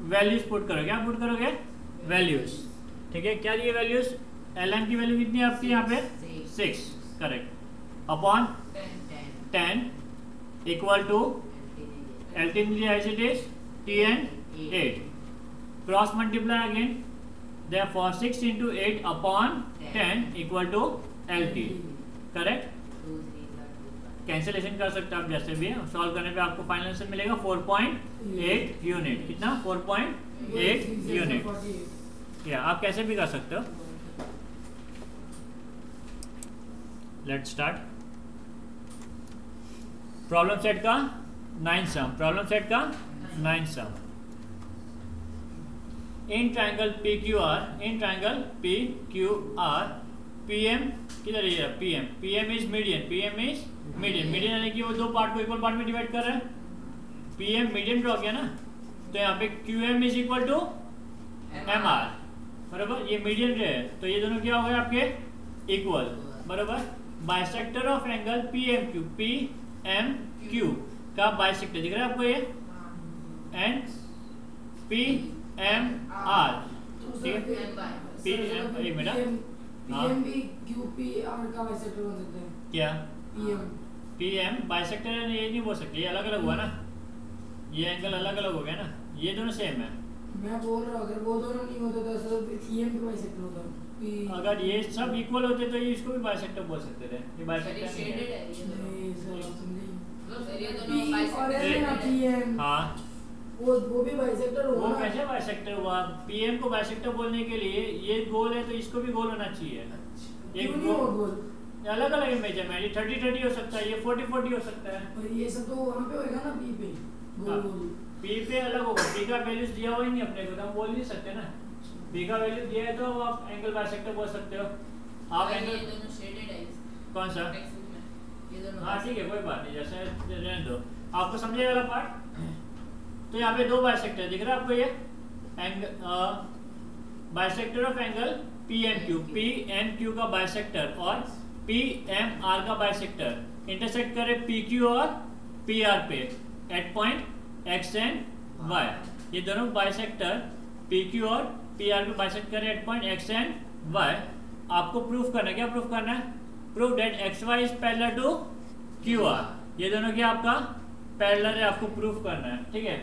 वैल्यूज पुट करोगे। क्या पुट करोगे? वैल्यूज, ठीक है? क्या दिए वैल्यूज? एल एम की वैल्यू कितनी है आपकी यहाँ पे? 6, correct, upon 10 equal to L T as it is, T N 8। Cross multiply again, therefore 6 into 8 upon 10 equal to LT, correct? Cancellation कर सकते हैं आप जैसे भी है। सॉल्व करने पे आपको फाइनल आंसर मिलेगा 4.8 यूनिट। कितना? 4.8 यूनिट। या आप कैसे भी कर सकते हो। Let's start. प्रॉब्लम सेट का 9 सम। प्रॉब्लम सेट का 9 sum. In triangle P Q R, P M किधर है? P M is median, median यानी कि वो दो पार्ट को इक्वल पार्ट में डिवाइड कर रहे हैं। पी एम मीडियन ड्रॉ किया ना, तो यहाँ पे Q M is equal to M R, बराबर? ये मीडियन रे है, तो ये दोनों क्या हो गए आपके? इक्वल, बराबर? Bisector of angle P M Q का बाइसेक्टर दिख रहा है आपको ये, एंड पी एम आर, ठीक है? पी एम, एक मिनट, पीएम भी क्यूपीआर का बाइसेक्टर बन सकते हैं क्या? पीएम बाइसेक्टर है, ये नहीं बोल सकते, ये अलग अलग हुआ ना, ये एंगल अलग अलग हो गया ना, ये दोनों सेम है। मैं बोल रहा हूँ अगर वो दोनों नहीं होते तो सिर्फ पीएम का बाइसेक्टर होता। अगर ये सब इक्वल होते तो ये इसको भी बाइसेक्टर बोल सकते थे। ये बाइसेक्टर नहीं है। नहीं सर, आप समझे? मतलब ये दोनों बाइसेक्टर पीएम, हाँ, वो भी बाइसेक्टर हुआ। वो कैसे बाइसेक्टर हुआ? पीएम को बाइसेक्टर बोलने के लिए ये गोल है तो इसको भी गोल होना चाहिए। क्यों नहीं हो गोल? अलग अलग इमेज है, मेरी 30-30 हो सकता है, ये 40-40 हो सकता है। और ये सब तो वहाँ पे होएगा ना, पी पे गोल गोल। पी पे अलग होगा, पी का वैल्यूज दिया हुआ ही नहीं अपने को, तो हम बोल नहीं सकते ना। पी का वैल्यू दिया है तो आप एंगल बाइसेक्टर बोल सकते हो। आप एंगल दोनों शेडेड है, कौन सा? ये दोनों हाँ ठीक है, कोई बात नहीं, जैसे रहने दो। आपको समझे वाला पार्ट? तो यहाँ पे दो बाइसेक्टर दिख रहा है आपको, ये angle bisector of angle PMQ, PMQ का बाइसेक्टर और PMR का बाइसेक्टर इंटरसेक्ट करे PQ और PR पे at point X and Y। ये दोनों बाइसेक्टर PQ और PR पे बाइसेक्ट करे at point X and Y। आपको प्रूफ करना है, क्या प्रूफ करना है? Proof that XY is parallel to QR। ये दोनों क्या आपका पैरेलल है, आपको प्रूफ करना है, ठीक है।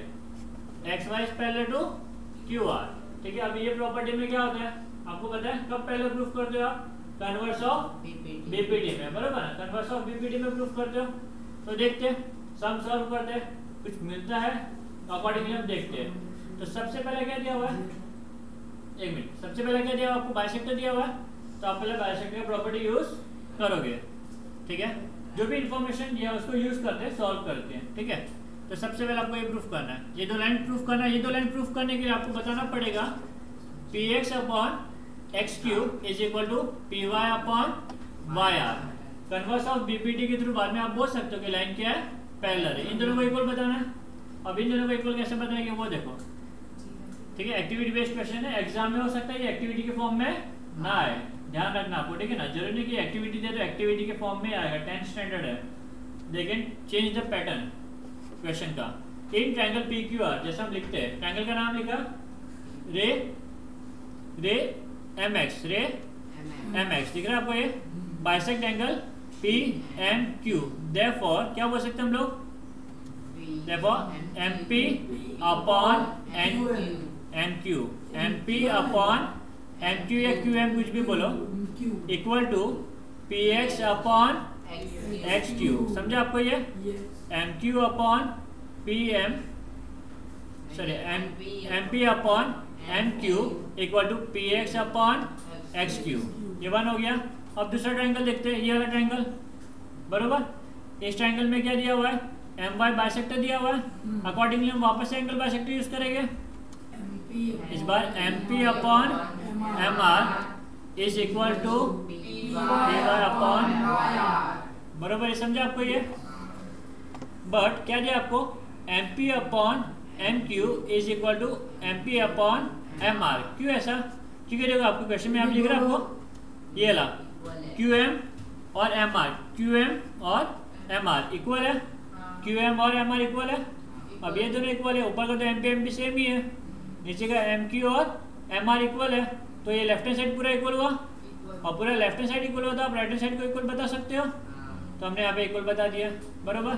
XY is parallel to QR, ठीक है। अब ये प्रॉपर्टी में क्या होता है आपको पता है, कब पहले प्रूफ करते हो आप? कन्वर्स ऑफ BPD में, बराबर है। कन्वर्स ऑफ BPD में प्रूफ करते हो। तो देखते हैं, सम सॉल्व करते हैं, कुछ मिलता है अकॉर्डिंगली हम देखते हैं। तो सबसे पहले क्या दिया हुआ है, एक मिनट, सबसे पहले क्या दिया हुआ आपको? बाइसेक्टर दिया हुआ है, तो आप पहले बाइसेक्टर की प्रॉपर्टी यूज करोगे, ठीक है। जो भी इंफॉर्मेशन दिया है उसको यूज करते हैं, सॉल्व करते हैं, ठीक है। तो सबसे पहले आपको ये प्रूफ करना है, ये दो लाइन प्रूफ करना है। ये दो लाइन प्रूफ करने के लिए आपको बताना पड़ेगा px upon x cube is equal to py upon yr। Converse of BPD के थ्रू बाद में आप बोल सकते हो कि लाइन क्या है, पैरेलल है। इन दोनों को इक्वल बताना है। अब इन दोनों को इक्वल कैसे बताएंगे वो देखो, ठीक है। एक्टिविटी बेस्ड क्वेश्चन है, एग्जाम में हो सकता है ये एक्टिविटी के फॉर्म में ना आए, ध्यान रखना आपको, ठीक है ना। जरूरी नहीं कि एक्टिविटी दे तो एक्टिविटी के फॉर्म में आएगा, 10th स्टैंडर्ड है। लेकिन चेंज द पैटर्न क्वेश्चन का। इन ट्रायंगल PQR जैसे हम लिखते हैं, ट्रायंगल का नाम लिखा रे MX, रे MX दिख रहा है आपको, ये बाइसेक्ट एंगल PMQ। देयरफॉर क्या बोल सकते हैं हम लोग? Therefore MP upon NQ, MP upon MQ या QM कुछ भी बोलो, equal to PX upon XQ। समझे आपको? ये MQ upon PM, sorry MP upon MQ equal to PX upon XQ। ये वन हो गया। अब दूसरा ट्रायंगल देखते हैं, ये वाला ट्रायंगल, बरोबर। इस ट्रायंगल में क्या दिया हुआ है? MY बाइसेक्टर दिया हुआ है। अकॉर्डिंगली हम वापस से एंगल बाइसेक्टर यूज करेंगे। इस बार MP upon MR is equal to PY upon, बरोबर, ये समझे आपको ये? बट क्या दिया आपको? MP upon MQ is equal to MP upon MR। क्यों ऐसा? क्योंकि देखो आपको क्वेश्चन में आप लिख रहे हैं आपको ये ला QM और MR, QM और MR इक्वल है, QM और MR इक्वल है। अब ये दोनों इक्वल है, ऊपर का तो MP MP सेम ही है, नीचे का MQ और MR इक्वल है, तो ये लेफ्ट हैंड साइड पूरा इक्वल हुआ। और पूरा लेफ्ट हैंड साइड इक्वल होता है, आप राइट हैंड साइड को इक्वल बता सकते हो, तो हमने यहाँ पे इक्वल बता दिया, बरोबर।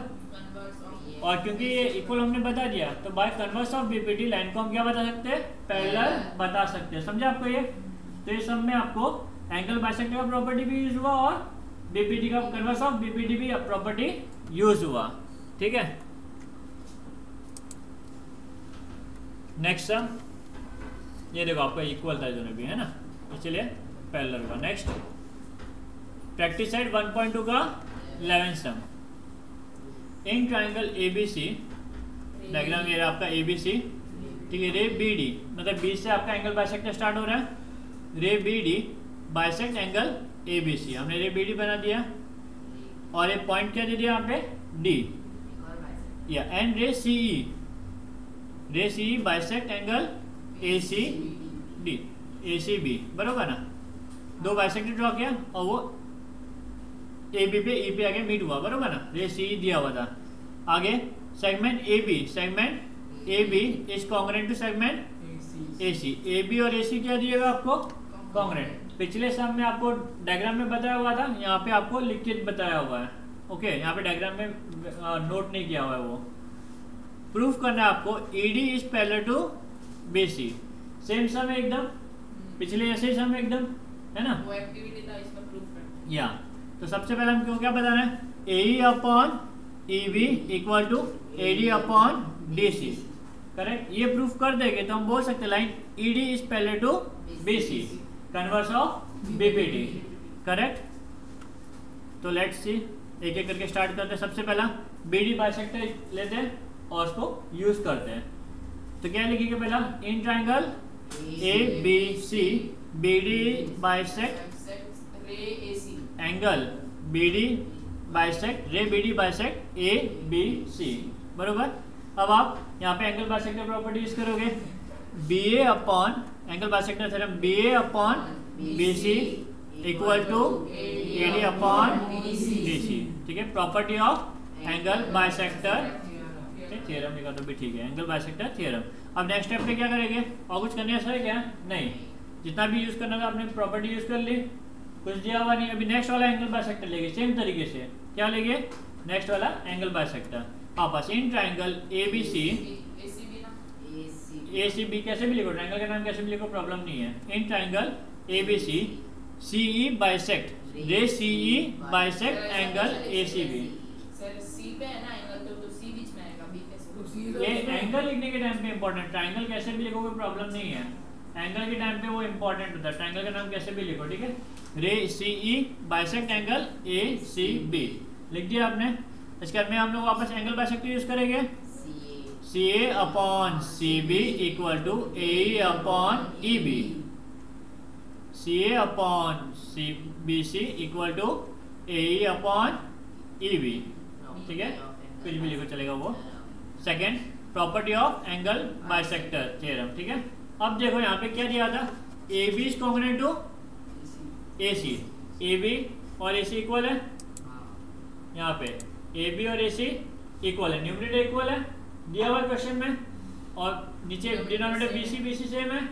और क्योंकि ये इक्वल हमने बता दिया, तो by converse of BPD line को हम क्या बता सकते हैं? पैरेलल बता सकते हैं। समझे आपको ये? तो ये सब में आपको एंगल बाइसेक्टर का प्रॉपर्टी भी यूज हुआ और BPD का, कन्वर्स ऑफ BPD भी प्रॉपर्टी यूज हुआ, ठीक है। नेक्स्ट सम, ये देखो आपका इक्वल था दोनों भी, है ना, इसलिए पैरेलल हुआ। नेक्स्ट प्रैक्टिस साइड 1.2 का 11 सम। इन ट्रायंगल ABC, डायग्राम ये आपका ABC, ठीक है। रे BD, मतलब B से आपका एंगल बाइसेक्टर स्टार्ट हो रहा है। रे BD बाइसेक्ट एंगल ABC, हमने रे BD बना दिया और एक पॉइंट क्या दे दिया यहाँ पे? D, या एंड रे CE बाइसेक्ट एंगल ACB, बरोबर ना। दो बाइसेक्टर ड्रॉ किया और वो AB पे E पे आगे मीट हुआ, बरोबर ना। रे CE दिया हुआ था। आगे segment AB is congruent to segment AC। AB और AC क्या दिएगा आपको? कॉन्ग्रुएंट। पिछले सम में आपको डायग्राम में बताया हुआ था, यहाँ पे आपको लिख के बताया हुआ है, ओके। यहाँ पे डायग्राम में नोट नहीं किया हुआ है वो। प्रूफ करना है आपको ED is parallel to BC। Same sum है एकदम, पिछले ऐसे ही सम है एकदम, है ना। वो एक्टिविटी था, इसका प्रूफ करना। या तो सबसे पहले हमको क्या बताना है? AE upon EB equal to AD upon DC, correct. ये प्रूफ कर देंगे तो हम बोल सकते हैं line ED is parallel to BC, converse of BPD, correct. तो लेट्स सी, एक एक करके स्टार्ट करते हैं। सबसे पहला BD बाइसेक्टर लेते हैं और उसको यूज करते हैं। तो क्या लिखेंगे पहला? In triangle ABC BD bisect ray AC angle BD bisect ray B D bisect A B C, बरोबर। अब आप यहाँ पे एंगल बाइसेक्टर प्रॉपर्टी यूज करोगे, B A upon angle bisector theorem, B A upon B C equal to A D upon B C, ठीक है। Property of angle bisector theorem लिखा तो भी ठीक है, एंगल बाइसेक्टर थ्योरम। अब नेक्स्ट स्टेप पे क्या करेंगे, और कुछ करने है क्या? नहीं, जितना भी यूज करना था आपने प्रॉपर्टी यूज कर ली, कुछ दिया हुआ नहीं। अभी नेक्स्ट वाला एंगल बाइसेक्टर लेंगे सेम तरीके से। क्या लेंगे? नेक्स्ट वाला एंगल बाइसेक्टर आपस in triangle A B C, A C B कैसे भी लिखो, ट्राइंगल का नाम कैसे भी लिखो, प्रॉब्लम नहीं है। In triangle A B C, C E bisect ray C E bisect angle A C B. ये एंगल लिखने के टाइम पे इंपॉर्टेंट, ट्राइंगल कैसे भी लिखो कोई प्रॉब्लम नहीं है, एंगल के टाइम पे वो इंपॉर्टेंट होता है। ट्राइंगल का नाम कैसे भी लिखो, ठीक है। Ray C E bisect angle A C B लिख दिया आपने। इसके बाद में हम लोग वापस एंगल बाइसेक्टर यूज करेंगे, C A upon C B equal to A upon E B, C A upon C B C equal to A upon E B, ठीक है। कुछ भी लिखो चलेगा वो। Second property of angle bisector theorem, ठीक है। अब देखो यहाँ पे क्या दिया था, A B is congruent to A C, A B और ए सी इक्वल है, यहाँ पे ए बी और ए सी इक्वल है, न्यूमरेटर इक्वल है दिया हुआ क्वेश्चन में, और नीचे डिनोमिनेटर बी सी सेम है।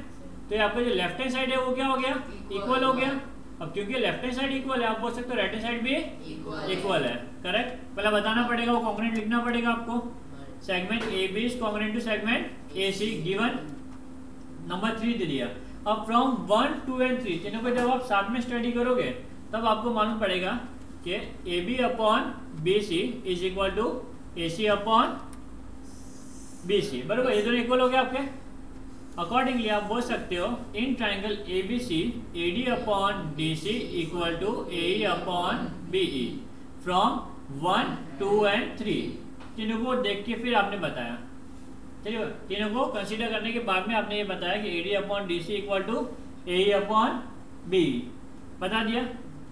तो ये आपका जो लेफ्ट हैंड साइड है वो क्या हो गया, इक्वल हो गया। अब क्योंकि लेफ्ट हैंड साइड इक्वल है, आप बोल सकते हो राइट हैंड साइड भी इक्वल है, करेक्ट। पहले बताना पड़ेगा, वो कॉन्ग्रुएंट लिखना पड़ेगा आपको। Segment A B is congruent to segment A C, given number 3 दे दिया। अब फ्रॉम 1, 2 एंड 3 तीनों को जब आप साथ में स्टडी करोगे तब आपको मालूम पड़ेगा कि A B upon B C is equal to A C upon B C, बराबर। ये दोनों इक्वल हो गए आपके। अकॉर्डिंगली आप बोल सकते हो in triangle A B C, A D upon D C equal to A upon B E, from 1, 2 and 3। तीनों को देख के फिर आपने बताया, चलिए तीनों को कंसीडर करने के बाद में आपने ये बताया कि A D upon D C equal to A upon B, बता दिया।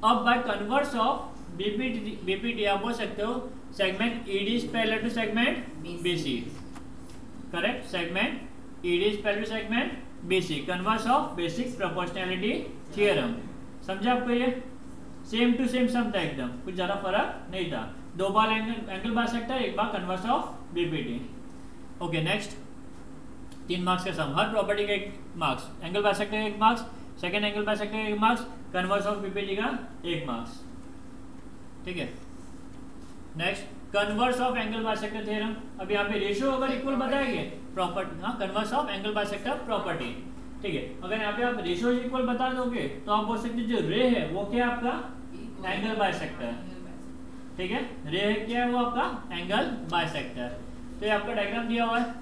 अब बाय कन्वर्स ऑफ बीपीटी आप बोल सकते हो segment E D is parallel to segment B C, correct. Segment E D is parallel to segment B C, converse of basic proportionality theorem. समझा आपको? ये सेम टू सेम सम था एकदम, कुछ ज्यादा फर्क नहीं था। 2 बार एंगल बाइसेक्टर, 1 बार converse of BPT. Okay next 3 marks का सम, हर प्रॉपर्टी का 1 मार्क्स, एंगल बाइसेक्टर का 1 मार्क्स, सेकंड एंगल बाइसेक्टर का 1 मार्क्स, कन्वर्स ऑफ बीपीटी का 1 मार्क्स, ठीक है। Next converse of angle bisector theorem. अब यहाँ पे रेशियो अगर इक्वल बताएंगे प्रॉपर्टी, हाँ converse of angle bisector property, ठीक है। अगर यहाँ पे आप रेशियो इक्वल बता दोगे तो आप बोल सकते जो रे है वो क्या है आपका एंगल बाइसेक्टर, ठीक है। रे क्या है वो आपका एंगल बाइसेक्टर। तो ये आपका डायग्राम दिया हुआ है,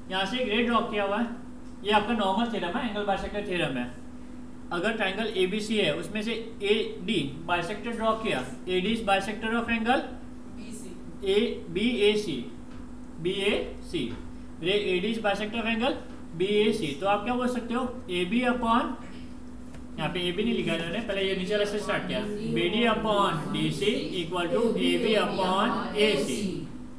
यहाँ से एक रे ड्रॉ किया हुआ है, ये आपका नॉर्मल थ्योरम है, एंगल बाइसेक्टर थ्योरम है। अगर ट्राइंगल ए बी सी है उसमें से ए डी बाइसेक्टर ड्रॉ किया, A D is bisector of angle A B A C, B A C, ray A D is bisector of angle B A C. तो आप क्या बोल सकते हो ए बी अपॉन, यहाँ पे ए बी नहीं लिखा इन्होंने, पहले ये नीचे वाला से स्टार्ट किया, B D upon D C equal to A B upon A C,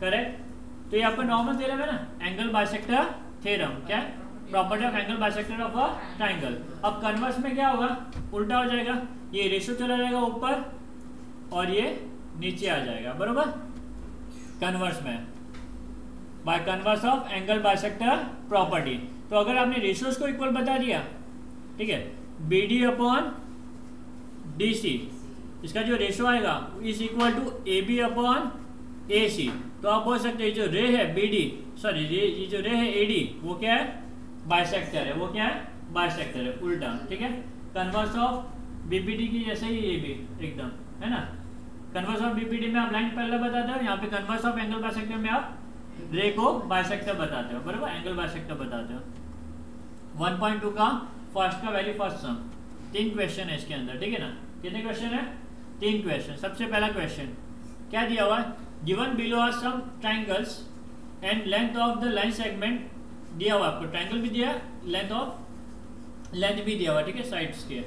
correct. तो ये आपका नॉर्मल थ्योरम है ना, एंगल बाइसेक्टर थ्योरम। क्या है? Property of angle bisector of a triangle. अब कन्वर्स में क्या होगा, उल्टा हो जाएगा, ये रेशियो चला जाएगा ऊपर और ये नीचे आ जाएगा, बरोबर। कन्वर्स में bye converse of angle bisector property. तो अगर आपने रेशियोज को इक्वल बता दिया, ठीक है, B D upon D C, इसका जो रेशियो आएगा is equal to A B upon A C. तो आप बोल सकते हैं जो रे है बी डी, सॉरी ये जो रे है ए डी वो क्या है बाइसेक्टर है, वो क्या है बाइसेक्टर है, उल्टा, ठीक है। कन्वर्स ऑफ बीपीटी की जैसे ही ये भी एकदम है ना, कन्वर्स ऑफ बीपीटी में आप लाइन पहले बताते हो, यहाँ पे कन्वर्स ऑफ एंगल बाइसेक्टर में आप रे को बाइसेक्टर बताते हो, बराबर, एंगल बाइसेक्टर बताते हो। 1.2 का फर्स्ट का वेरी फर्स्ट सम, 3 क्वेश्चन है इसके अंदर, ठीक है ना। कितने क्वेश्चन है? 3 क्वेश्चन। सबसे पहला क्वेश्चन क्या दिया हुआ है, given below are some triangles and length of the line segment दिया हुआ, आपको ट्राइंगल भी दिया, लेंथ भी दिया हुआ, ठीक है, साइड्स के।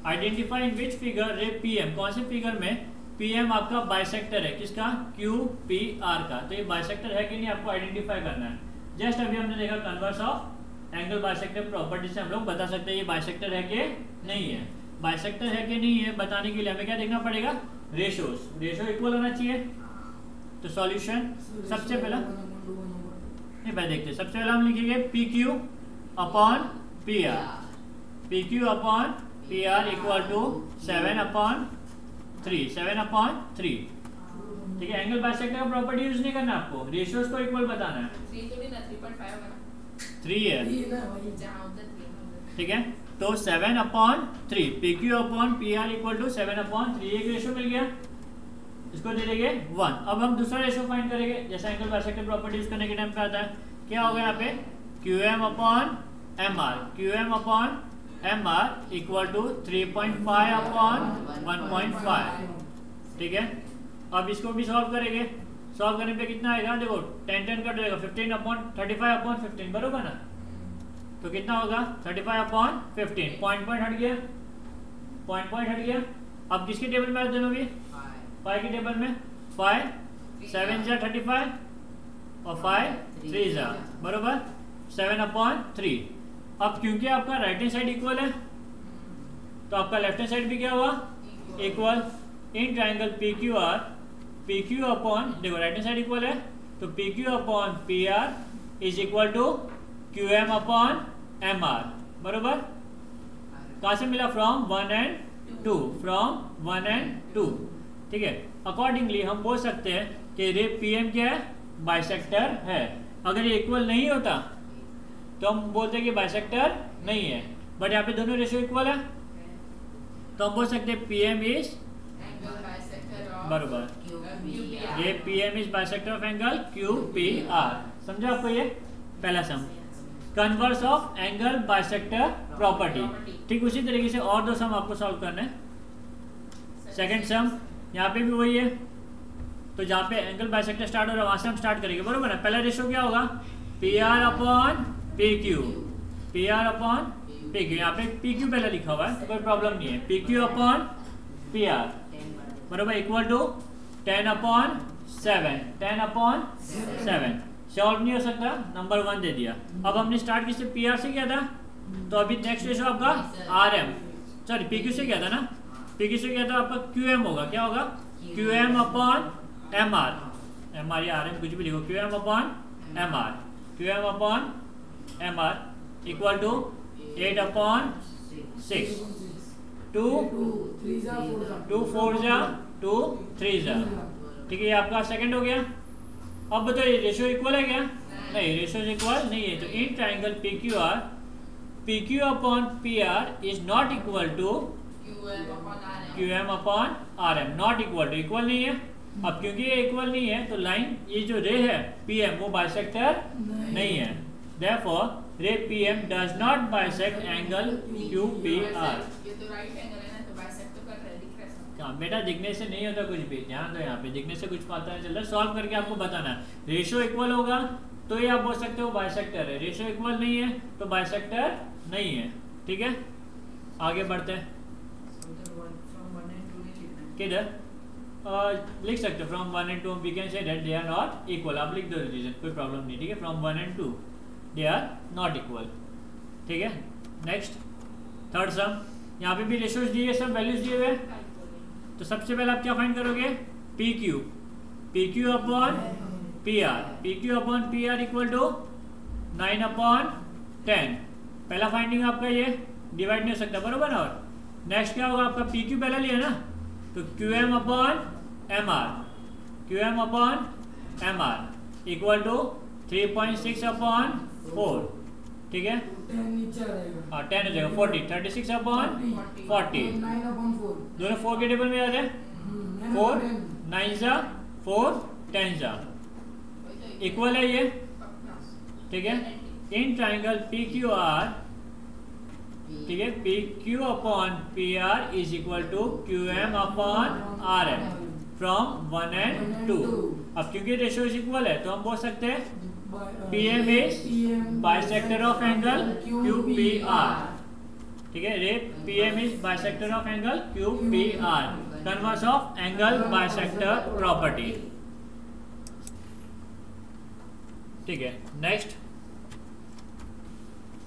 आइडेंटिफाई इन विच फिगर रे पीएम, कौन से फिगर में PM आपका बाइसेक्टर है, किसका? QPR का। तो ये बाइसेक्टर है कि नहीं आपको आइडेंटिफाई करना है। जस्ट अभी हमने देखा converse of angle bisector property से हम लोग बता सकते हैं ये बाइसेक्टर है कि नहीं है। बाइसेक्टर है कि नहीं है बताने के लिए हमें क्या देखना पड़ेगा? रेशोस। रेशो इक्वल होना चाहिए। तो सॉल्यूशन सबसे पहला ये पहले देखते हैं। सबसे पहला हम लिखेंगे PQ upon PR। PQ upon PR equal to 7/3। 7/3। ठीक है, एंगल बाइसेक्टर का प्रॉपर्टी यूज नहीं करना आपको, रेशियोज को इक्वल बताना है। 3 थोड़ी ना 3.5 होगा ना, 3 है। जहां उधर 3 ठीक है, तो 7/3 PQ upon PR equal to 7/3। एक रेशियो मिल गया, इसको दे देंगे 1। अब हम दूसरा रेशियो फाइंड करेंगे जैसा एंगल बाइसेक्टर प्रॉपर्टी यूज करने के टाइम पे आता है। क्या होगा यहाँ पे? QM upon MR। QM upon MR equal to 3.5 upon 1.5। ठीक है, अब इसको भी सॉल्व करेंगे। सॉल्व करने पे कितना आएगा? देखो 10 कट जाएगा, 35/15 बरोबर ना? तो कितना होगा? 35/15। पॉइंट हट गया, पॉइंट हट गया। अब किसके टेबल में दोनों भी? 5 की टेबल में 5 7 जा 35 और 5 3 जा बरोबर 7/3। अब क्योंकि आपका राइट हैंड साइड इक्वल है तो आपका लेफ्ट हैंड साइड भी क्या हुआ? Equal. In triangle PQR, PQ upon, देखो राइट हैंड साइड इक्वल है तो PQ upon PR is equal to QM upon MR बरोबर। कहाँ से मिला? From 1 and 2। From 1 and 2। ठीक है, अकॉर्डिंगली हम बोल सकते हैं कि रे PM क्या है? बाइसेक्टर है। अगर ये इक्वल नहीं होता तो हम बोलते हैं कि बाइसेक्टर नहीं है, बट यहाँ पे दोनों रेशियो इक्वल है तो हम बोल सकते हैं PM इज बरोबर, ये PM is bisector of angle QPR। समझा आपको? ये पहला sum converse of angle bisector property. ठीक उसी तरीके से और 2 सम आपको सॉल्व करने हैं। सेकंड सम यहाँ पे भी वही है, तो जहाँ पे एंगल बाइसेक्टर स्टार्ट हो रहा है वहां से हम स्टार्ट करेंगे बरोबर है। पहला रेशियो क्या होगा? PR upon PQ। PR upon PQ, यहाँ पे PQ पहले लिखा हुआ है, कोई प्रॉब्लम नहीं है। PQ अपॉन PR बरोबर इक्वल टू 10/7। 10/7 सॉल्व नहीं हो सकता, नंबर 1 दे दिया। अब हमने स्टार्ट किससे? PR से किया था, तो अभी नेक्स्ट रेशियो आपका RM, सॉरी PQ से किया था ना? PQ से किया था आपका QM होगा। क्या होगा? QM upon MR। MR या RM कुछ भी लिखो, QM upon MR। QM upon MR equal to 8/6। 2 4 जा 2 3 जा। ठीक है, ये आपका सेकंड हो गया। अब बताइए रेशियो इक्वल है क्या? नहीं, रेशियो इक्वल नहीं है। तो in triangle PQR, PQ upon PR is not equal to QM upon RM। Not equal to, equal नहीं है। अब क्योंकि ये इक्वल नहीं है तो लाइन, ये जो रे है PM वो बाइसेक्टर नहीं है। Therefore, रे PM does not bisect angle QPR। ये तो राइट एंगल है ना, तो बाइसेक्ट तो कर रहा है, दिख रहा है। हाँ बेटा, दिखने से नहीं होता कुछ भी, ध्यान दो यहाँ पे, दिखने से कुछ पता नहीं चल रहा। सॉल्व करके आपको बताना है। रेशियो इक्वल होगा तो ये आप बोल सकते हो बाइसेक्टर है, रेशियो इक्वल नहीं है तो बाइसेक्टर नहीं है। ठीक है, आगे बढ़ते हैं। किधर लिख सकते हो? From 1 and 2 we can say that they are not equal. आप लिख दो रीजन, कोई प्रॉब्लम नहीं। ठीक है, from 1 and 2 they are not equal. ठीक है, नेक्स्ट थर्ड सम। यहाँ पे भी रेशियोज दिए, सब वैल्यूज दिए हुए। तो सबसे पहले आप क्या फाइंड करोगे? PQ। PQ upon PR। PQ upon PR equal to 9/10। पहला फाइंडिंग आपका ये डिवाइड नहीं हो सकता बरोबर ना। और नेक्स्ट क्या होगा आपका? PQ पहला लिया ना, तो QM upon MR। QM upon MR equal to 3.6/4। ठीक है, 10 हो जाएगा 40। 36/40। 9/4 दोनों 4 के टेबल में आ जाए। 4 9 जा 4 10 जा इक्वल है ये। ठीक है, इन ट्राइंगल PQR, ठीक है, PQ upon PR is equal to QM upon RM from 1 and 2। अब क्योंकि रेशियो इज इक्वल है तो हम बोल सकते हैं PM is bisector of angle QPR। ठीक है, रे PM is bisector of angle QPR। Converse of angle bisector property. ठीक है, नेक्स्ट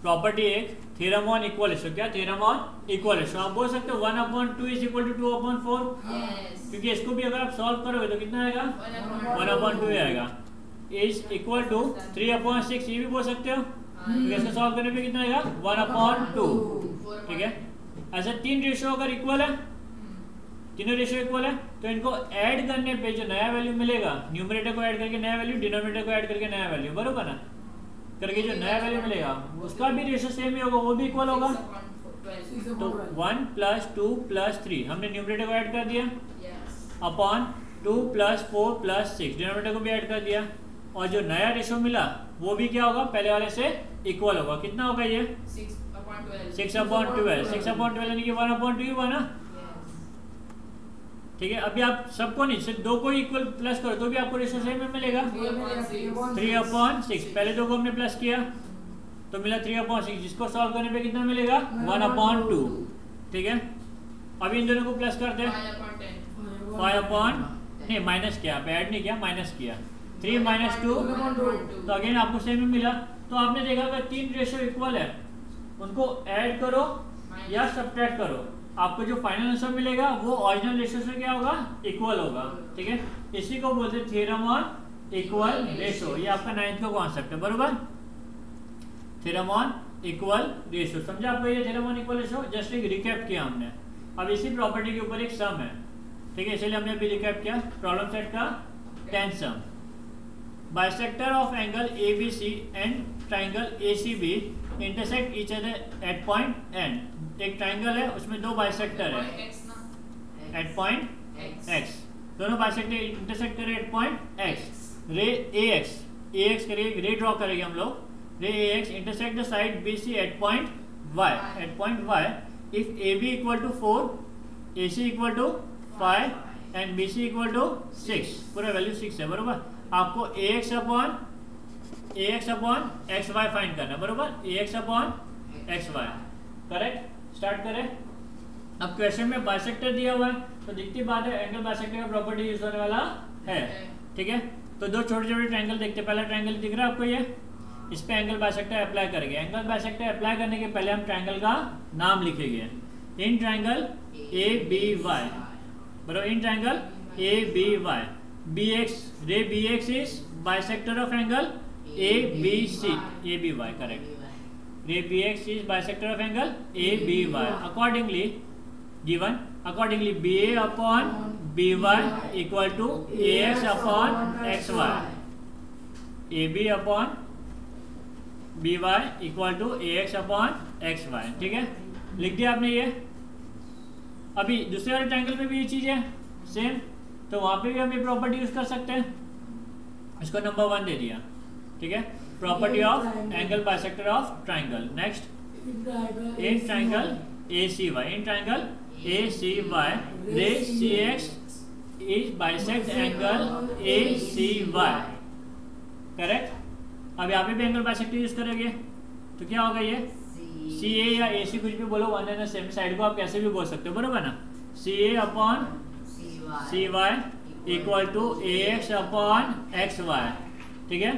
प्रॉपर्टी एक, थ्योरम ऑन इक्वल रेशियो। क्या थ्योरम ऑन इक्वल रेशियो? आप बोल सकते हो 1/2 इज इक्वल टू 2/4, क्योंकि इसको भी अगर आप सॉल्व करोगे तो कितना आएगा? 1/2 आएगा। इज इक्वल टू 3/6, ये भी बोल सकते हो, क्योंकि इसको सॉल्व करने पे कितना आएगा? 1/2। ठीक है, ऐसे तीन रेशियो अगर इक्वल है, तीनों रेशियो इक्वल है, तो इनको ऐड करने पे जो नया वैल्यू मिलेगा, न्यूमरेटर को ऐड करके नया वैल्यू, डिनोमिनेटर को ऐड करके नया वैल्यू, बरोबर ना, करके जो नया वैल्यू मिलेगा उसका भी रेशियो सेम ही होगा, वो भी इक्वल होगा। तो 1 + 2 + 3 हमने न्यूमरेटर को ऐड कर दिया, अपॉन 2 + 4 + 6 डिनोमिनेटर को भी ऐड कर दिया, और जो नया रेशियो मिला वो भी क्या होगा? पहले वाले से इक्वल होगा। कितना होगा ये? 6/12। 6/12 यानी कि 1/2 हुआ ना। ठीक है, अभी आप सबको नहीं, सिर्फ दो को इक्वल प्लस करो तो भी आपको रेशियो सेम में मिलेगा, 3/6। पहले दो को हमने प्लस किया तो मिला 3/6, जिसको सॉल्व करने पे कितना मिलेगा? 1/2। ठीक है, अभी इन दोनों को प्लस करते हैं, 5 नहीं माइनस किया, ऐड नहीं किया, माइनस किया, 3 - 2 तो अगेन आपको सेम ही मिला। तो आपने देखा अगर तीन रेशियो इक्वल है उनको ऐड करो या सब्ट्रैक्ट करो, आपको जो फाइनल आंसर मिलेगा वो ओरिजिनल रेशियो से क्या होगा? इक्वल होगा। ठीक है, इसी को बोलते हैं थ्योरम ऑन इक्वल रेशियो। ये आपका 9th का कॉन्सेप्ट है, बरोबर। थ्योरम ऑन इक्वल रेशियो समझा आपको? ये theorem on equal ratio just एक रिकैप किया हमने। अब इसी प्रॉपर्टी के ऊपर एक सम है, ठीक है, इसलिए हमने अभी रिकैप किया। प्रॉब्लम सेट का 10th sum. Bisector of angle ABC and triangle ACB intersect each other at point N। एक ट्राइंगल है, उसमें दो बाइसेक्टर है एट पॉइंट X, दोनों बाइसेक्टर इंटरसेक्ट करें at point X। Ray AX करिए, रे ड्रॉ करेंगे हम लोग, ray AX intersect the side BC at point Y। If AB equal to 4, AC equal to 5 and BC equal to 6, पूरा value 6 है, बरोबर। आपको AX अपॉन XY फाइंड करना है, बरोबर। AX upon XY, correct. Start करें। अब क्वेश्चन में बाइसेक्टर दिया हुआ है, तो दिखती बात है एंगल बाइसेक्टर का प्रॉपर्टी यूज होने वाला है। ठीक है, तो दो छोटे छोटे ट्रायंगल देखते हैं। पहला ट्रायंगल दिख रहा है आपको, ये इस पे एंगल बाइसेक्टर अप्लाई करेंगे। एंगल बाइसेक्टर अप्लाई करने के पहले हम ट्रायंगल का नाम लिखेंगे। इन ट्रायंगल ABY, बराबर, इन ट्रायंगल ABY, रे BX is bisector of angle ABC, ABY, correct. रे BX is bisector of angle ABY. Accordingly, BA upon BY equal to AX upon XY. AB upon BY equal to AX upon XY. ठीक है, लिख दिया आपने ये। अभी दूसरे वाले ट्रायंगल में भी ये चीज है सेम, तो वहां पे भी हम ये प्रॉपर्टी यूज कर सकते हैं। इसको नंबर 1 दे दिया। ठीक है, property of angle bisector of triangle. Next, in triangle ACY, in triangle ACY, रे CX is bisect angle ACY, correct. अब यहाँ पे भी एंगल बाइसेक्टर यूज करेंगे तो क्या होगा? ये CA या AC कुछ भी बोलो, वन एंड सेम साइड को आप कैसे भी बोल सकते हो, बरोबर ना। CA upon CY equal to AX upon XY। ठीक है,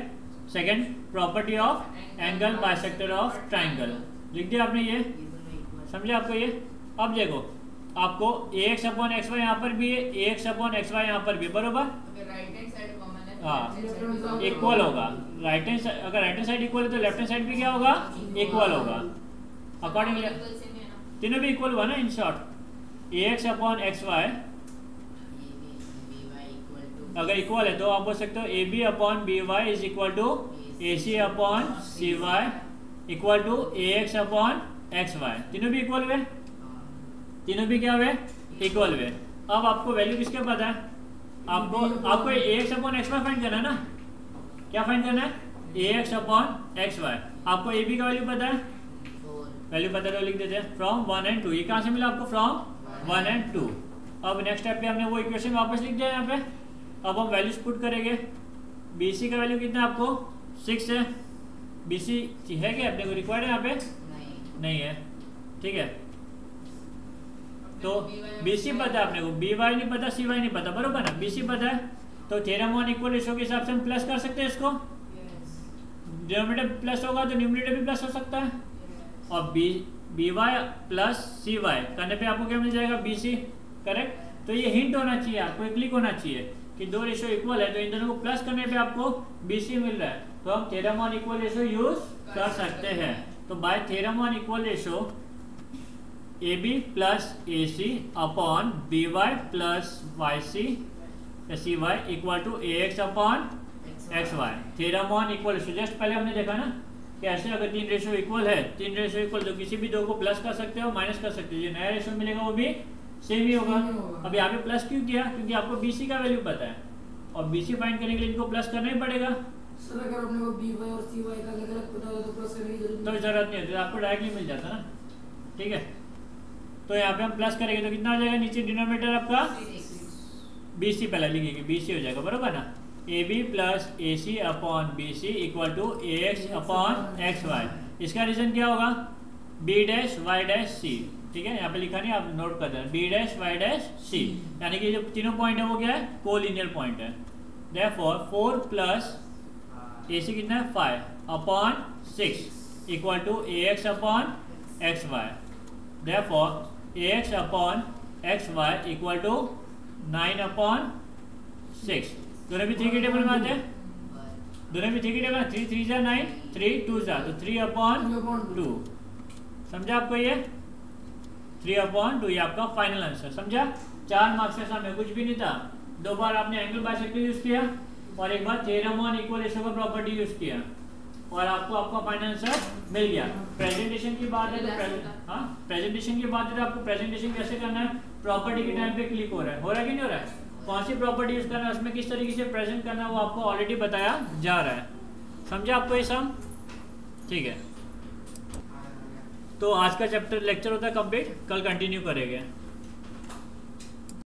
second property of angle bisector of triangle लिख दिया आपने, ये समझे आपको ये। अब देखो आपको AX अपॉन XY यहाँ पर भी है, AX अपॉन XY यहाँ पर भी, बरोबर। हाँ, इक्वल होगा। राइट हैंड, अगर राइट हैंड साइड इक्वल है तो लेफ्ट हैंड साइड भी क्या होगा? इक्वल होगा। अकॉर्डिंगली तीनों भी इक्वल हुआ ना, in short. AX upon XY अगर इक्वल है तो आप बोल सकते हो AB upon BY is equal to AC upon CY equal to AX upon XY। तीनों भी इक्वल हुए, तीनों भी क्या हुए? इक्वल हुए। अब आपको वैल्यू किसके पता है? आपको AX अपॉन XY फाइंड करना है ना। क्या फाइंड करना है? AX upon XY। आपको AB का वैल्यू पता है? वैल्यू पता है तो लिख देते हैं फ्रॉम 1 and 2। ये कहाँ से मिला आपको? From 1 and 2। अब नेक्स्ट स्टेप पे हमने वो इक्वेशन वापस लिख दिया यहाँ पे। अब हम वैल्यूज पुट करेंगे। BC का वैल्यू कितना है आपको? 6 है। BC है क्या अपने को रिक्वायर्ड है यहाँ पे? नहीं है, ठीक है। तो BC पता है अपने को, BY नहीं पता, CY नहीं पता, बरोबर ना। BC पता है तो थ्योरम ऑन इक्वल रेशियो के हिसाब से हम प्लस कर सकते हैं इसको। डिनोमिनेटर प्लस होगा तो न्यूमरेटर भी प्लस हो सकता है। और BY प्लस CY करने पे आपको क्या मिल जाएगा, BC, करेक्ट। तो ये हिंट होना चाहिए आपको, एक क्लिक होना चाहिए कि दो रेशियो इक्वल है तो इन दोनों को प्लस करने पे आपको BC मिल रहा है, तो हम theorem on equal ratio use कर सकते हैं। तो by theorem on equal ratio AB plus AC upon BY plus YC CY equal to AX upon XY। Theorem on equal ratio just पहले हमने देखा ना कि ऐसे अगर तीन रेशियो इक्वल है, तीन रेशियो इक्वल तो किसी भी दो को प्लस कर सकते हो, माइनस कर सकते हो, जो नया रेशियो मिलेगा वो भी सेम ही होगा। अब यहाँ पे प्लस क्यों किया, क्योंकि आपको BC का वैल्यू पता है और BC फाइंड करने के लिए इनको प्लस करना ही पड़ेगा। सर अगर अपने को BY और CY का अलग-अलग पता हो तो प्लस करने की जरूरत नहीं होती, आपको डायरेक्टली मिल जाता ना, ठीक है। तो यहाँ पे हम प्लस करेंगे तो कितना हो जाएगा, नीचे डिनोमिनेटर आपका BC पहले लिखेंगे, BC हो जाएगा, बरोबर ना। AB plus AC upon BC equal to AX upon XY। इसका रीजन क्या होगा, B dash Y dash C, ठीक है। यहाँ पे लिखा नहीं, आप नोट कर देना, B dash Y dash C, यानी कि जो तीनों पॉइंट है वो क्या है, कोलिनियर पॉइंट है। देयरफॉर 4 प्लस AC कितना है 5 upon 6 equal to AX upon XY। Therefore AX upon XY equal to 9 upon 6। दोनों भी 3 के टेबल में आते हैं, दोनों भी 3 के टेबल, 3 3 जा 9, 3 2 जा तो 3 अपॉन 2। समझा आपको ये 3 अपॉन 2, ये आपका फाइनल आंसर, समझा। 4 मार्क्स के सामने कुछ भी नहीं था। 2 बार आपने एंगल बाइसेक्टर यूज किया और एक बार थ्योरम ऑन इक्वल रेशियो का प्रॉपर्टी यूज किया और आपको आपका फाइनल आंसर मिल गया। प्रेजेंटेशन की बात है तो प्रेजेंटेशन की बात है तो आपको प्रेजेंटेशन कैसे करना है, प्रॉपर्टी के टाइम पे क्लिक हो रहा है कि नहीं हो रहा है, कौन सी प्रॉपर्टी यूज करना है, उसमें किस तरीके से प्रेजेंट करना है वो आपको ऑलरेडी बताया जा रहा है। समझा आपको ये सब, ठीक है। तो आज का चैप्टर लेक्चर होता है कंप्लीट, कल कंटिन्यू करेंगे।